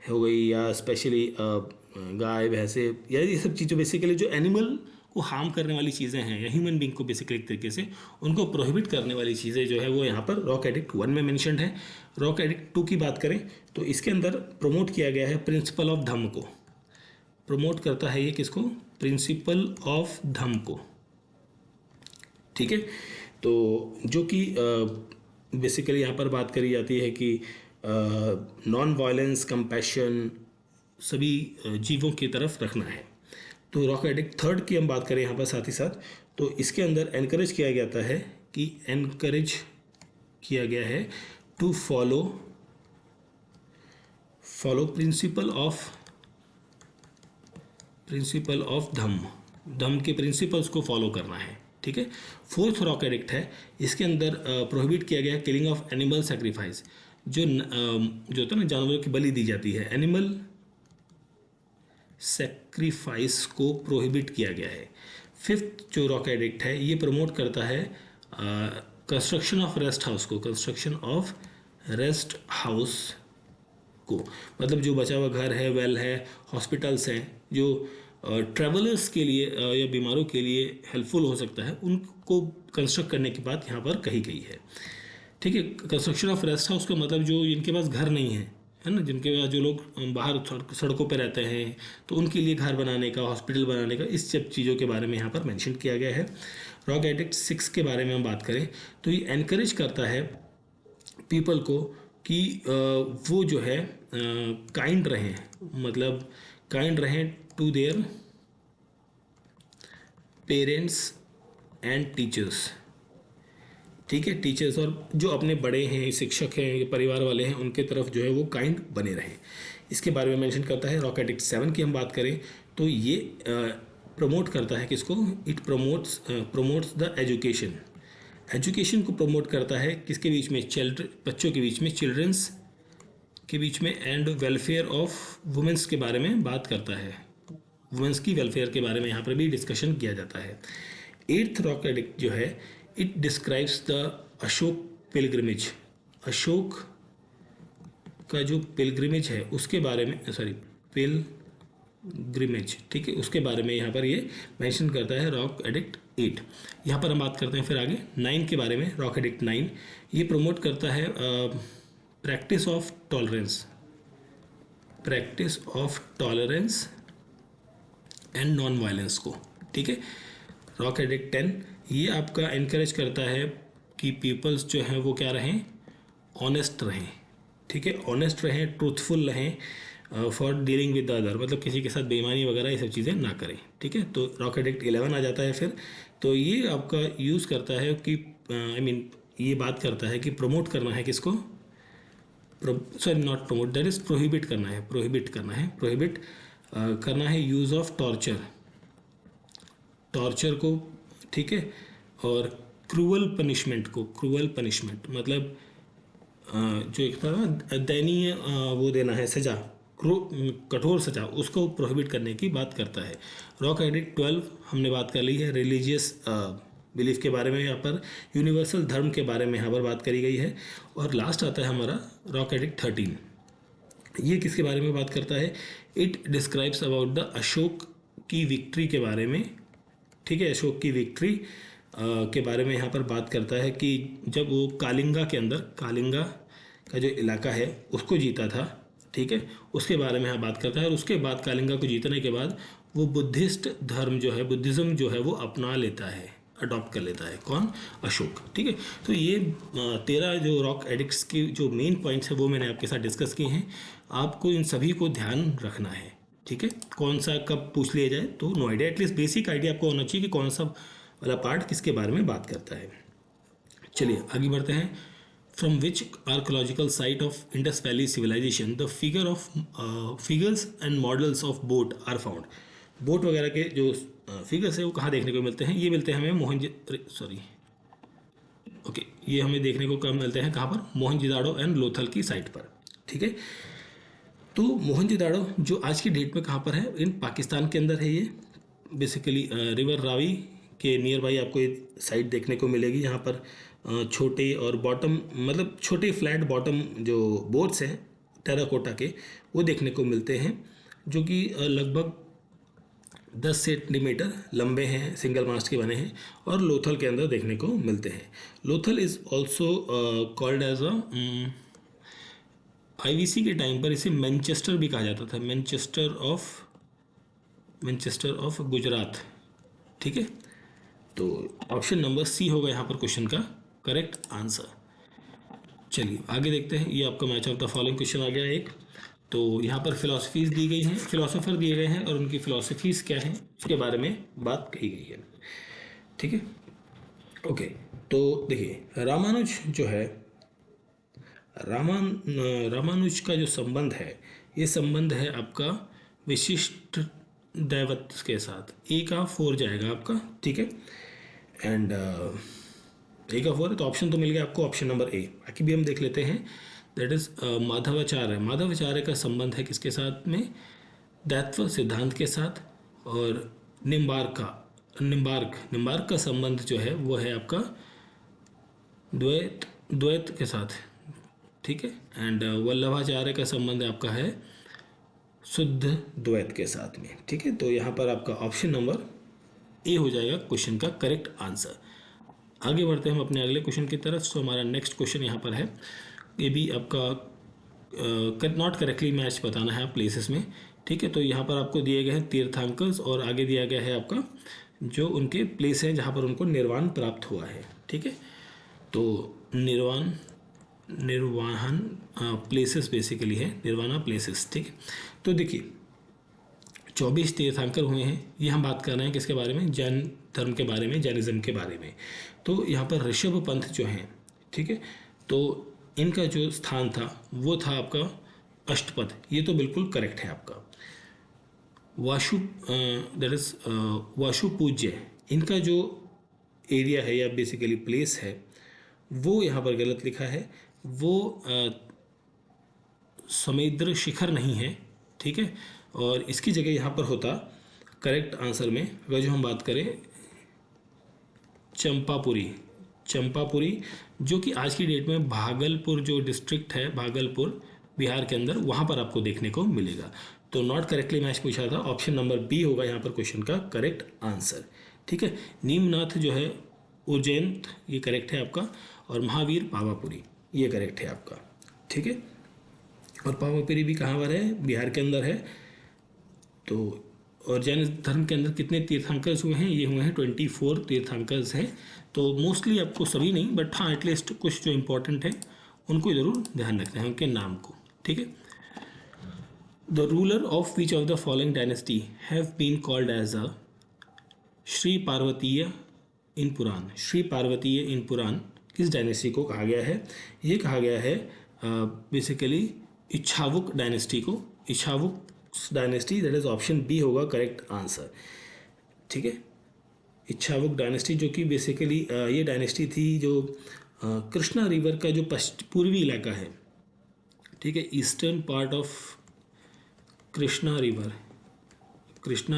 हो गई या स्पेशली गाय भैंसे या ये सब चीज़ें बेसिकली जो एनिमल को हार्म करने वाली चीज़ें हैं या ह्यूमन बींग को बेसिकली एक तरीके से उनको प्रोहिबिट करने वाली चीज़ें जो है वो यहाँ पर रॉक एडिक्ट 1 में मेंशन्ड है। रॉक एडिक्ट 2 की बात करें तो इसके अंदर प्रमोट किया गया है प्रिंसिपल ऑफ धम्म को, प्रमोट करता है ये किसको, प्रिंसिपल ऑफ धम्म को, ठीक है। तो जो कि बेसिकली यहाँ पर बात करी जाती है कि नॉन वायलेंस, कंपैशन, सभी जीवों की तरफ रखना है। तो रॉक एडिक्ट 3 की हम बात करें यहाँ पर साथ ही साथ, तो इसके अंदर एनकरेज किया गया है टू फॉलो प्रिंसिपल ऑफ धम्म के प्रिंसिपल्स को फॉलो करना है, ठीक है। 4th रॉक एडिक्ट है, इसके अंदर प्रोहिबिट किया गया किलिंग ऑफ एनिमल सेक्रीफाइस, जो होता है ना, जानवरों की बलि दी जाती है, एनिमल सेक्रीफाइस को प्रोहिबिट किया गया है। 5th जो रॉक एडिक्ट है ये प्रमोट करता है कंस्ट्रक्शन ऑफ रेस्ट हाउस को, मतलब जो बचा हुआ घर है, वेल है, हॉस्पिटल्स हैं, जो ट्रैवलर्स के लिए या बीमारों के लिए हेल्पफुल हो सकता है, उनको कंस्ट्रक्ट करने की बात यहाँ पर कही गई है। ठीक है, कंस्ट्रक्शन ऑफ रेस्ट हाउस का मतलब जो जिनके पास घर नहीं है ना, जिनके पास जो लोग बाहर सड़कों पर रहते हैं, तो उनके लिए घर बनाने का, हॉस्पिटल बनाने का, इस सब चीज़ों के बारे में यहाँ पर मेंशन किया गया है। रॉक एडिक्ट 6 के बारे में हम बात करें तो ये एनकरेज करता है पीपल को कि वो जो है काइंड रहें, मतलब काइंड रहें to their parents and teachers. ठीक है, टीचर्स और जो अपने बड़े हैं, शिक्षक हैं, परिवार वाले हैं, उनके तरफ जो है वो काइंड बने रहें, इसके बारे में मेंशन करता है। रॉक एडिक्ट 7 की हम बात करें तो ये प्रमोट करता है किसको, it promotes the education. Education को प्रमोट करता है किसके बीच में, बच्चों के बीच में, चिल्ड्रंस के बीच में, एंड वेलफेयर ऑफ वुमेंस के बारे में बात करता है। वुमेंस की वेलफेयर के बारे में यहाँ पर भी डिस्कशन किया जाता है। 8th रॉक एडिक्ट जो है, it describes the Ashok pilgrimage. Ashok का जो पिलग्रिमेज है उसके बारे में, पिलग्रिमेज, ठीक है, उसके बारे में यहाँ पर ये मेंशन करता है रॉक एडिक्ट 8। यहाँ पर हम बात करते हैं फिर आगे 9 के बारे में। रॉक एडिक्ट 9 ये प्रमोट करता है practice of tolerance and non violence को। ठीक है, रॉक एडिक्ट 10 ये आपका इनकरेज करता है कि पीपल्स जो हैं वो क्या रहें, ऑनेस्ट रहें। ठीक है, ऑनेस्ट रहें, ट्रूथफुल रहें for dealing with the other, मतलब किसी के साथ बेईमानी वगैरह ये सब चीज़ें ना करें। ठीक है, तो रॉक एडिक्ट 11 आ जाता है फिर। तो ये आपका यूज़ करता है कि ये बात करता है कि प्रमोट करना है किसको, not promote, that is prohibit करना है, प्रोहिबिट करना है यूज़ ऑफ टॉर्चर को। ठीक है, और क्रूअल पनिशमेंट मतलब जो एक था ना दयनीय वो देना है सज़ा, कठोर सज़ा, उसको प्रोहिबिट करने की बात करता है। रॉक एडिक्ट 12 हमने बात कर ली है, रिलीजियस बिलीफ के बारे में, यहाँ पर यूनिवर्सल धर्म के बारे में यहाँ पर बात करी गई है। और लास्ट आता है हमारा रॉक एडिक्ट 13। ये किसके बारे में बात करता है, it describes about the Ashok की विक्ट्री के बारे में। ठीक है, अशोक की विक्ट्री के बारे में यहाँ पर बात करता है कि जब वो कालिंगा का जो इलाका है उसको जीता था। ठीक है, उसके बारे में यहाँ बात करता है। और उसके बाद कालिंगा को जीतने के बाद वो बुद्धिज़्म जो है वो अपना लेता है, अडॉप्ट कर लेता है। कौन, अशोक। ठीक है, तो ये 13 जो रॉक एडिक्ट्स की जो मेन पॉइंट्स है वो मैंने आपके साथ डिस्कस किए हैं। आपको इन सभी को ध्यान रखना है। ठीक है, कौन सा कब पूछ लिया जाए तो no idea, at least basic idea आपको होना चाहिए कि कौन सा वाला पार्ट किसके बारे में बात करता है। चलिए आगे बढ़ते हैं। From which archaeological site of Indus valley civilization the figures and models of boat are found. Boat वगैरह के जो फिगर्स है वो कहाँ देखने को मिलते हैं, ये मिलते हैं हमें ये हमें देखने को कब मिलते हैं, कहाँ पर, मोहनजोदाड़ो एंड लोथल की साइट पर। ठीक है, तो मोहनजोदाड़ो जो आज की डेट में कहाँ पर है, इन पाकिस्तान के अंदर है। ये बेसिकली रिवर रावी के नियर बाई आपको ये साइट देखने को मिलेगी। यहाँ पर छोटे और बॉटम, मतलब छोटे फ्लैट बॉटम जो बोट्स हैं टेराकोटा के, वो देखने को मिलते हैं, जो कि लगभग 10 सेंटीमीटर लंबे हैं, सिंगल मास्ट के बने हैं, और लोथल के अंदर देखने को मिलते हैं। Lothal is also called as IVC के टाइम पर इसे मैनचेस्टर भी कहा जाता था, मैनचेस्टर ऑफ गुजरात। ठीक है, तो ऑप्शन नंबर सी होगा यहाँ पर क्वेश्चन का करेक्ट आंसर। चलिए आगे देखते हैं। ये आपका match of the following question आ गया एक। तो यहाँ पर फिलॉसफीज दी गई हैं, फिलोसोफर दिए गए हैं, और उनकी फिलॉसफीज क्या हैं उसके बारे में बात कही गई है। ठीक है, ओके। तो देखिए रामानुज जो है, रामानुज का जो संबंध है, ये संबंध है आपका विशिष्ट दैवत के साथ। ए का 4 जाएगा आपका। ठीक है, एंड ए का 4 है तो ऑप्शन तो मिल गया आपको, ऑप्शन नंबर ए। बाकी भी हम देख लेते हैं, दैट इज माधवाचार्य। माधवाचार्य का संबंध है किसके साथ में, दैत्व सिद्धांत के साथ। और निम्बार्क का संबंध जो है वो है आपका द्वैत के साथ। ठीक है, एंड वल्लभाचार्य का संबंध आपका है शुद्ध द्वैत के साथ में। ठीक है, तो यहाँ पर आपका ऑप्शन नंबर ए हो जाएगा क्वेश्चन का करेक्ट आंसर। आगे बढ़ते हैं हम अपने अगले क्वेश्चन की तरफ। सो हमारा नेक्स्ट क्वेश्चन यहाँ पर है, ये भी आपका नॉट करेक्टली मैच बताना है आप प्लेसेस में। ठीक है, तो यहाँ पर आपको दिए गए हैं तीर्थांकर्स और आगे दिया गया है आपका जो उनके प्लेस हैं जहाँ पर उनको निर्वाण प्राप्त हुआ है। ठीक है, तो निर्वाहन प्लेसेस बेसिकली है, निर्वाणा प्लेसेस। ठीक है, तो देखिए 24 तीर्थांकर हुए हैं। ये हम बात कर रहे हैं किसके बारे में, जैन धर्म के बारे में, जैनिज्म के बारे में। तो यहाँ पर ऋषभ पंथ जो हैं, ठीक है, तो इनका जो स्थान था वो था आपका अष्टपद। ये तो बिल्कुल करेक्ट है आपका। वाशु दैट इज वाशु पूज्य, इनका जो एरिया है या बेसिकली प्लेस है वो यहाँ पर गलत लिखा है। वो समुद्र शिखर नहीं है। ठीक है, और इसकी जगह यहाँ पर होता करेक्ट आंसर में, अगर जो हम बात करें चंपापुरी जो कि आज की डेट में भागलपुर जो डिस्ट्रिक्ट है, भागलपुर बिहार के अंदर, वहाँ पर आपको देखने को मिलेगा। तो नॉट करेक्टली मैच पूछा था, ऑप्शन नंबर बी होगा यहाँ पर क्वेश्चन का करेक्ट आंसर। ठीक है, नीमनाथ जो है उज्जैन, ये करेक्ट है आपका, और महावीर पावापुरी ये करेक्ट है आपका। ठीक है, और पावापुरी भी कहाँ पर है, बिहार के अंदर है। तो और जैन धर्म के अंदर कितने तीर्थांकर्स हुए हैं, ये हुए हैं 24 तीर्थांकर्स हैं। तो मोस्टली आपको सभी नहीं, बट हाँ एटलीस्ट कुछ जो इंपॉर्टेंट है उनको ज़रूर ध्यान रखना है, उनके नाम को। ठीक है, the ruler of which of the following dynasty have been called as a Shri Parvatiya in Purana. Shri Parvatiya in Purana किस डायनेस्टी को कहा गया है, ये कहा गया है बेसिकली इच्छावुक डायनेस्टी को। Ikshvaku dynasty, that is option B होगा करेक्ट आंसर। ठीक है, इच्छावुक डायनेस्टी जो कि बेसिकली ये डायनेस्टी थी जो कृष्णा रिवर का जो पूर्वी इलाका है, ठीक है, eastern part of Krishna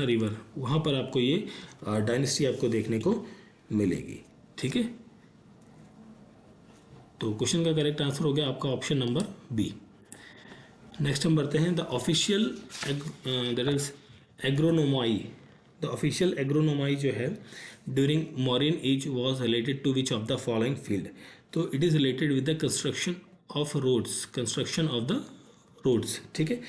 river वहाँ पर आपको ये डायनेस्टी आपको देखने को मिलेगी। ठीक है, तो क्वेश्चन का करेक्ट आंसर हो गया आपका ऑप्शन नंबर बी। नेक्स्ट हम बढ़ते हैं the official that is agronomoi. The official agronomoi जो है during Mauryan age was related to which of the following field. तो it is related with the construction of roads, construction of the roads. ठीक है,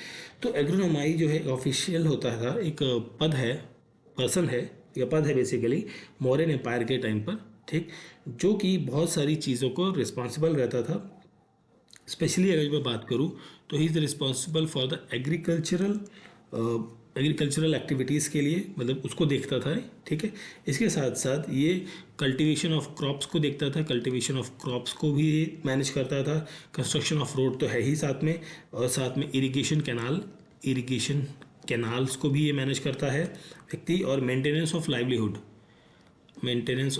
तो एग्रोनोमाई जो है ऑफिशियल होता था, एक पद है, पर्सन है या पद है बेसिकली मौर्यन एम्पायर के टाइम पर। ठीक, जो कि बहुत सारी चीज़ों को रिस्पॉन्सिबल रहता था। स्पेशली अगर मैं बात करूँ तो he is responsible for the agricultural activities के लिए, मतलब उसको देखता था। ठीक है, इसके साथ साथ ये कल्टीवेशन ऑफ क्रॉप्स को देखता था, कल्टीवेशन ऑफ क्रॉप्स को भी मैनेज करता था। कंस्ट्रक्शन ऑफ रोड तो है ही साथ में, और साथ में इरिगेशन कैनाल्स को भी ये मैनेज करता है व्यक्ति, और maintenance of livelihood, maintenance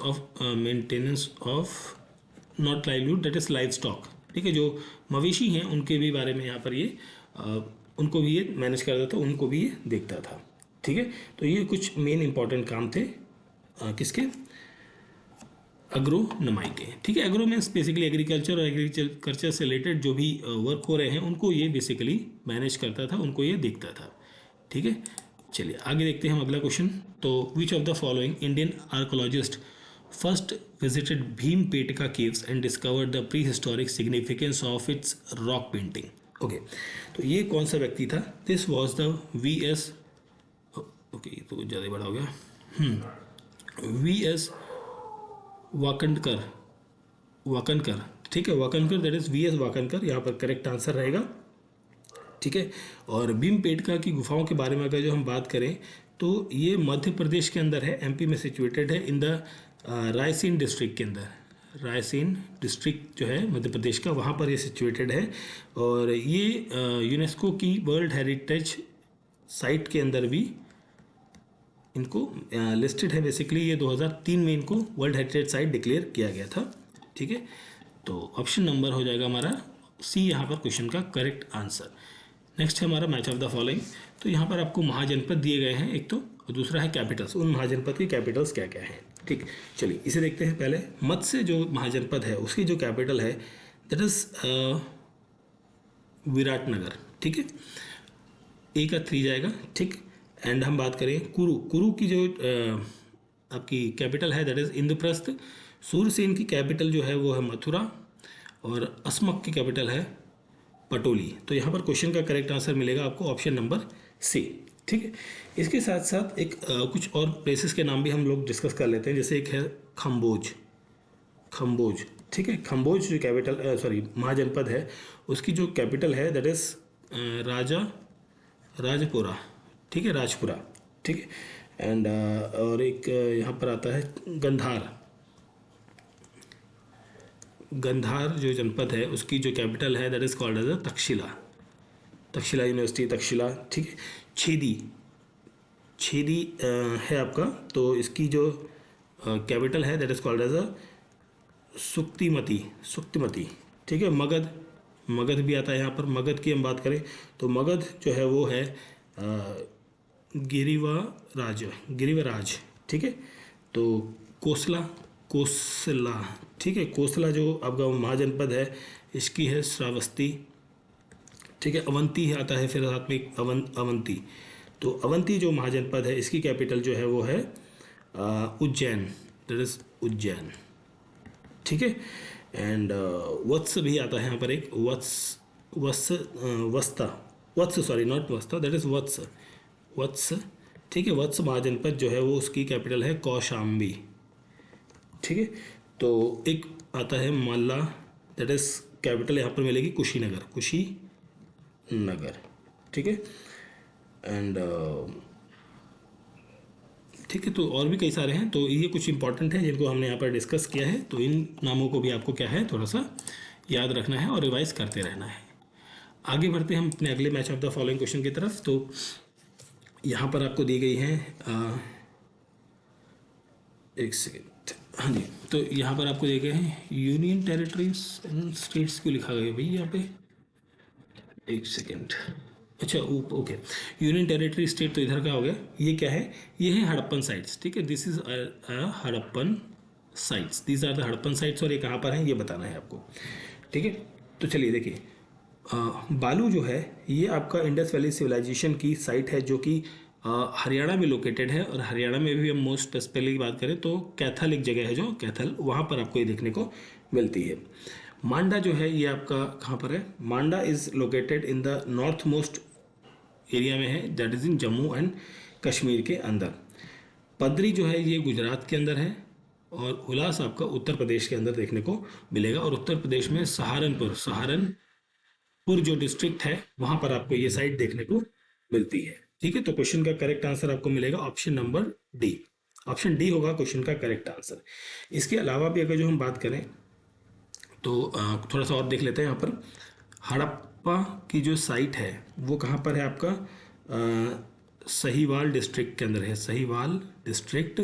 of not livelihood that is live stock. ठीक है, जो मवेशी हैं उनके भी बारे में यहाँ पर ये उनको भी ये मैनेज करता था, उनको भी ये देखता था। ठीक है, तो ये कुछ मेन इंपॉर्टेंट काम थे किसके, एग्रोनोमाई के। ठीक है, एग्रो मीन्स बेसिकली एग्रीकल्चर और एग्रीकल्चर से रिलेटेड जो भी वर्क हो रहे हैं उनको ये बेसिकली मैनेज करता था, उनको ये देखता था। ठीक है, चलिए आगे देखते हैं हम अगला क्वेश्चन। तो विच of the following Indian archaeologist first visited Bhimbetka caves and discovered the prehistoric significance of its rock painting. Okay, तो ये कौन सा व्यक्ति था, this was the V.S. Okay, ये तो ज़्यादा बड़ा हो गया, V.S. वाकनकर। ठीक है, Wakankar that is V.S. Wakankar यहाँ पर करेक्ट आंसर रहेगा। ठीक है, और भीमबेटका की गुफाओं के बारे में अगर जो हम बात करें तो ये मध्य प्रदेश के अंदर है, MP में सिचुएटेड है, इन द रायसेन डिस्ट्रिक्ट के अंदर। रायसेन डिस्ट्रिक्ट जो है मध्य प्रदेश का, वहाँ पर ये सिचुएटेड है, और ये यूनेस्को की वर्ल्ड हेरिटेज साइट के अंदर भी इनको लिस्टेड है। बेसिकली ये 2003 में इनको वर्ल्ड हेरिटेज साइट डिक्लेयर किया गया था। ठीक है, तो ऑप्शन नंबर हो जाएगा हमारा सी यहाँ पर क्वेश्चन का करेक्ट आंसर। नेक्स्ट है हमारा मैच ऑफ द फॉलोइंग। तो यहाँ पर आपको महाजनपद दिए गए हैं एक तो, और दूसरा है कैपिटल्स, उन महाजनपद के कैपिटल्स क्या क्या हैं। ठीक, चलिए इसे देखते हैं। पहले मत्स्य जो महाजनपद है उसकी जो कैपिटल है दैट इज विराटनगर। ठीक है, ए का 3 जाएगा, ठीक। एंड हम बात करें कुरु, कुरु की जो आपकी कैपिटल है दैट इज इंद्रप्रस्थ। सूरसेन की कैपिटल जो है वो है मथुरा, और अस्मक की कैपिटल है पटोली। तो यहाँ पर क्वेश्चन का करेक्ट आंसर मिलेगा आपको ऑप्शन नंबर सी, ठीक है। इसके साथ साथ एक कुछ और प्लेसेस के नाम भी हम लोग डिस्कस कर लेते हैं, जैसे एक है खम्बोज, खम्बोज, ठीक है। खम्बोज जो कैपिटल सॉरी महाजनपद है, उसकी जो कैपिटल है दैट इज राजपुरा, ठीक है, राजपुरा, ठीक है। एंड और एक यहाँ पर आता है गंधार, गंधार जो जनपद है उसकी जो कैपिटल है that is called as Takshashila, Takshashila university Takshashila, ठीक है। छेदी, छेदी है आपका, तो इसकी जो कैपिटल है that is called as Suktimati, Suktimati, ठीक है। मगध, मगध भी आता है यहाँ पर। मगध की हम बात करें तो मगध जो है वो है गिरिवराज, गिरिवराज, ठीक है। तो कोसला, कोसला, ठीक है। कोसला जो आपका महाजनपद है इसकी है श्रावस्ती, ठीक है। अवंती आता है फिर साथ में अवंती। तो अवंती जो महाजनपद है इसकी कैपिटल जो है वो है उज्जैन, दैट इज उज्जैन, ठीक है। एंड वत्स भी आता है यहाँ पर एक वस्ता, वत्स सॉरी नॉट वस्ता, दैट इज वत्स, वत्स, ठीक है। वत्स महाजनपद जो है वो उसकी कैपिटल है कौशाम्बी, ठीक है। तो एक आता है माला, दैट इज कैपिटल यहाँ पर मिलेगी कुशीनगर, कुशीनगर, ठीक है। एंड ठीक है, तो और भी कई सारे हैं, तो ये कुछ इंपॉर्टेंट हैं जिनको हमने यहाँ पर डिस्कस किया है। तो इन नामों को भी आपको क्या है थोड़ा सा याद रखना है और रिवाइज करते रहना है। आगे बढ़ते हैं हम अपने अगले match of the following question की तरफ। तो यहाँ पर आपको दी गई है एक सेकेंड, हाँ जी। तो यहाँ पर आपको दिए गए हैं यूनियन टेरिटरीज एंड स्टेट्स क्यों लिखा गया भाई यहाँ पे, एक सेकेंड, अच्छा ओके। यूनियन टेरिटरी स्टेट तो इधर का हो गया, ये क्या है, ये है हड़प्पन साइट्स, ठीक है। This is Harappan sites, these are the Harappan sites, और ये कहाँ पर हैं ये बताना है आपको, ठीक है। तो चलिए देखिए, बालू जो है ये आपका इंडस वैली सिविलाइजेशन की साइट है जो कि हरियाणा में लोकेटेड है। और हरियाणा में भी हम मोस्ट स्पेसिफिकली की बात करें तो कैथल एक जगह है जो कैथल, वहाँ पर आपको ये देखने को मिलती है। मांडा जो है ये आपका कहाँ पर है, Manda is located in the north most area में है, that is in Jammu and Kashmir के अंदर। पदरी जो है ये गुजरात के अंदर है, और उल्लास आपका उत्तर प्रदेश के अंदर देखने को मिलेगा। और उत्तर प्रदेश में सहारनपुर, सहारनपुर जो डिस्ट्रिक्ट है वहां पर आपको ये साइट देखने को मिलती है, ठीक है। तो क्वेश्चन का करेक्ट आंसर आपको मिलेगा option number D, option D होगा क्वेश्चन का करेक्ट आंसर। इसके अलावा भी अगर जो हम बात करें तो थोड़ा सा और देख लेते हैं। यहाँ पर हड़प्पा की जो साइट है वो कहाँ पर है आपका, सहीवाल डिस्ट्रिक्ट के अंदर है, सहीवाल डिस्ट्रिक्ट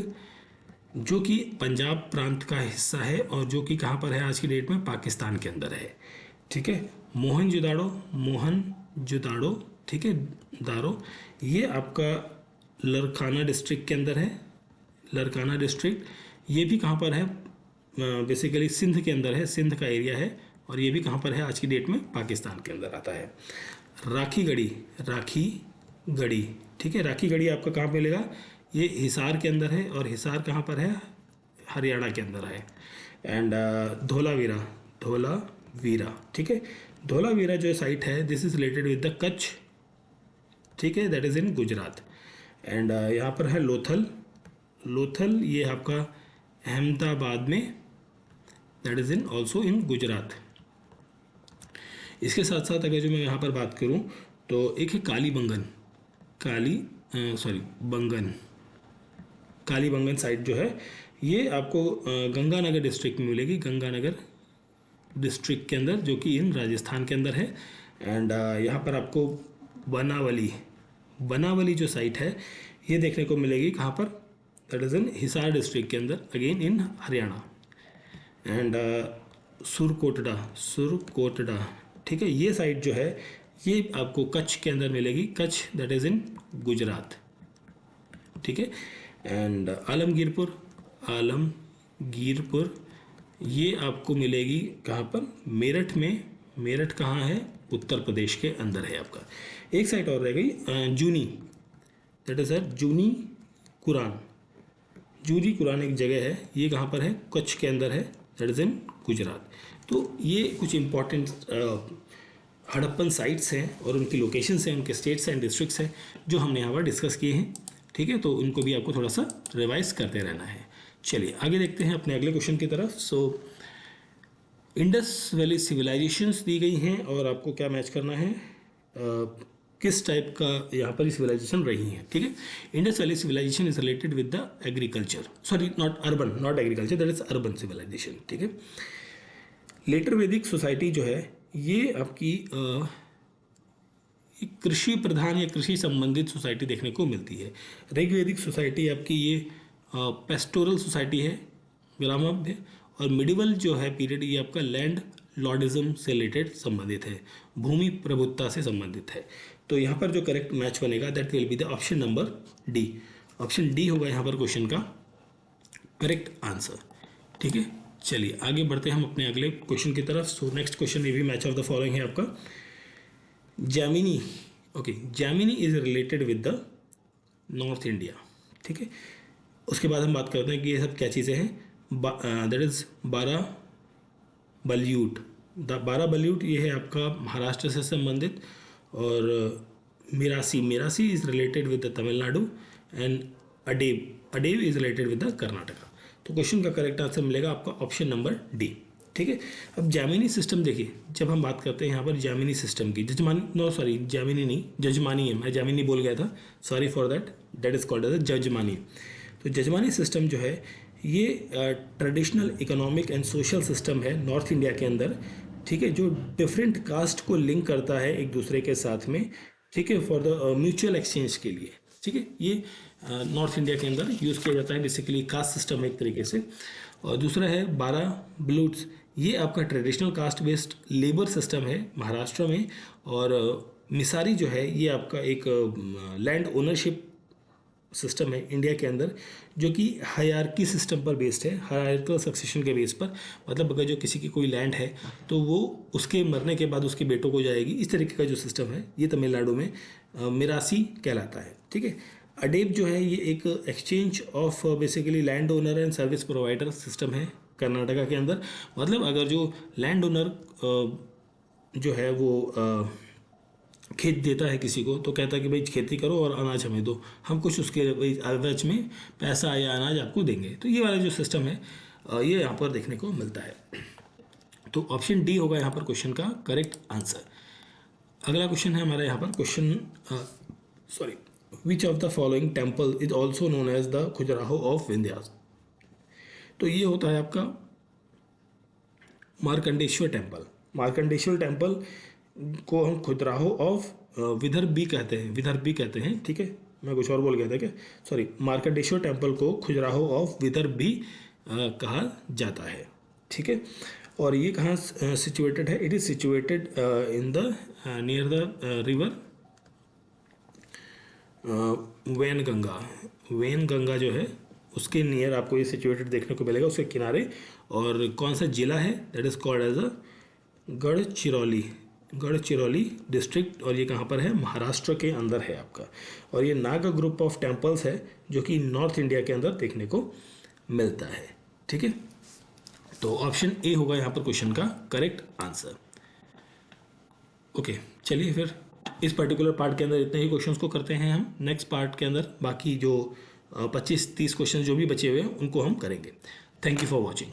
जो कि पंजाब प्रांत का हिस्सा है, और जो कि कहाँ पर है आज की डेट में पाकिस्तान के अंदर है, ठीक है। मोहनजोदाड़ो, मोहनजोदाड़ो, ठीक है, दारो, ये आपका लरकाना डिस्ट्रिक्ट के अंदर है, लरकाना डिस्ट्रिक्ट ये भी कहाँ पर है, बेसिकली सिंध के अंदर है, सिंध का एरिया है। और ये भी कहाँ पर है आज की डेट में पाकिस्तान के अंदर आता है। राखी गढ़ी, राखी गढ़ी, ठीक है। राखी गढ़ी आपका कहाँ मिलेगा, ये हिसार के अंदर है, और हिसार कहाँ पर है, हरियाणा के अंदर है। एंड धोलावीरा, धोलावीरा, ठीक है। धोलावीरा जो साइट है this is related with the Kutch, ठीक है, that is in Gujarat. And यहाँ पर है लोथल, लोथल ये आपका अहमदाबाद में, that is in also in Gujarat. इसके साथ साथ अगर जो मैं यहाँ पर बात करूँ तो एक है कालीबंगन, बंगन, कालीबंगन साइट जो है ये आपको गंगानगर डिस्ट्रिक्ट में मिलेगी, गंगानगर डिस्ट्रिक्ट के अंदर जो कि इन राजस्थान के अंदर है। एंड यहाँ पर आपको बनावली, बनावली जो साइट है ये देखने को मिलेगी कहाँ पर, that is in Hisar district के अंदर, again in Haryana. And Surkotada, Surkotada, ठीक है, ये साइट जो है ये आपको कच्छ के अंदर मिलेगी, कच्छ दैट इज इन गुजरात, ठीक है। एंड आलमगीरपुर, आलमगीरपुर ये आपको मिलेगी कहाँ पर, मेरठ में, मेरठ कहाँ है, उत्तर प्रदेश के अंदर है आपका। एक साइट और रह गई जूनी, दैट इज जूनी कुरान। जूनी कुरान एक जगह है, ये कहाँ पर है, कच्छ के अंदर है, दैट इज इन गुजरात। तो ये कुछ इंपॉर्टेंट हड़प्पन साइट्स हैं और उनकी लोकेशंस हैं, उनके स्टेट्स एंड डिस्ट्रिक्ट्स हैं जो हमने यहाँ पर डिस्कस किए हैं। ठीक है, तो उनको भी आपको थोड़ा सा रिवाइज करते रहना है। चलिए आगे देखते हैं अपने अगले क्वेश्चन की तरफ। सो इंडस वैली सिविलाइजेशंस दी गई हैं और आपको क्या मैच करना है, किस टाइप का यहाँ पर सिविलाइजेशन रही है। ठीक है, Indus valley civilization is related with the agriculture, sorry not urban, not agriculture, that is urban civilization. ठीक है, लेटर वैदिक सोसाइटी जो है ये आपकी कृषि प्रधान या कृषि संबंधित सोसाइटी देखने को मिलती है। ऋग्वैदिक सोसाइटी आपकी ये पेस्टोरल सोसाइटी है, ग्रामोद्य, और मिडिवल जो है पीरियड ये आपका लैंड लॉर्डिज्म से रिलेटेड संबंधित है, भूमि प्रभुत्ता से संबंधित है। तो यहाँ पर जो करेक्ट मैच बनेगा that will be the option number D. Option D होगा यहाँ पर क्वेश्चन का करेक्ट आंसर। ठीक है, चलिए आगे बढ़ते हैं हम अपने अगले क्वेश्चन की तरफ। सो नेक्स्ट क्वेश्चन ये भी मैच ऑफ द फॉलोइंग है आपका, Jaimini. Okay, Jaimini is related with the north India. ठीक है, उसके बाद हम बात करते हैं कि ये सब क्या चीज़ें हैं। दैट इज बारह बल्यूट। बारह बल्यूट ये है आपका महाराष्ट्र से संबंधित, और Mirasi, Mirasi is related with the Tamil Nadu, and अडेब, अडेब is related with the Karnataka. तो क्वेश्चन का करेक्ट आंसर मिलेगा आपका ऑप्शन नंबर डी। ठीक है, अब जैमिनी सिस्टम देखिए, जब हम बात करते हैं यहाँ पर जैमिनी सिस्टम की, जजमानी, नो सॉरी जैमिनी नहीं, जजमानी है, मैं जैमिनी बोल गया था, sorry for that, that is called as jajmani. तो जजमानी सिस्टम जो है ये traditional economic and social system है नॉर्थ इंडिया के अंदर। ठीक है, जो डिफरेंट कास्ट को लिंक करता है एक दूसरे के साथ में। ठीक है, फॉर द म्यूचुअल एक्सचेंज के लिए। ठीक है, ये नॉर्थ इंडिया के अंदर यूज़ किया जाता है, बेसिकली कास्ट सिस्टम एक तरीके से। और दूसरा है बारह ब्लूट्स, ये आपका traditional caste based labour system है महाराष्ट्र में। और मिसारी जो है ये आपका एक लैंड ओनरशिप सिस्टम है इंडिया के अंदर, जो कि हायरार्की सिस्टम पर बेस्ड है, हायरार्किकल सक्सेशन के बेस पर। मतलब अगर जो किसी की कोई लैंड है तो वो उसके मरने के बाद उसके बेटों को जाएगी, इस तरीके का जो सिस्टम है ये तमिलनाडु में मिरासी कहलाता है। ठीक है, अडेब जो है ये एक exchange of basically land owner and service provider system है कर्नाटका के अंदर। मतलब अगर जो लैंड ओनर जो है वो खेत देता है किसी को, तो कहता है कि भाई खेती करो और अनाज हमें दो, हम कुछ उसके एवरेज में पैसा या अनाज आपको देंगे। तो ये वाला जो सिस्टम है ये यहाँ पर देखने को मिलता है। तो ऑप्शन डी होगा यहाँ पर क्वेश्चन का करेक्ट आंसर। अगला क्वेश्चन है हमारा यहाँ पर question, sorry, which of the following temple is also known as the Khajuraho of Vindhyas. तो ये होता है आपका मार्कंडेश्वर टेम्पल। मार्कंडेश्वर टेम्पल को हम खजुराहो ऑफ विदर्भी कहते हैं, विदर्भी कहते हैं। ठीक है, मैं कुछ और बोल गया था क्या, सॉरी, मार्कंडेश्वर टेम्पल को खजुराहो ऑफ विदर्भी कहा जाता है। ठीक है, और ये कहाँ सिचुएटेड है, it is situated in the near the river Wainganga. Wainganga जो है उसके नियर आपको ये सिचुएटेड देखने को मिलेगा, उसके किनारे। और कौन सा जिला है, that is called as a Gadchiroli, Gadchiroli district. और ये कहाँ पर है, महाराष्ट्र के अंदर है आपका। और ये नागा ग्रुप ऑफ टेम्पल्स है जो कि नॉर्थ इंडिया के अंदर देखने को मिलता है। ठीक है, तो ऑप्शन ए होगा यहाँ पर क्वेश्चन का करेक्ट आंसर। ओके, चलिए फिर इस पर्टिकुलर पार्ट के अंदर इतने ही क्वेश्चंस को करते हैं हम। नेक्स्ट पार्ट के अंदर बाकी जो 25-30 क्वेश्चन जो भी बचे हुए हैं उनको हम करेंगे। Thank you for watching.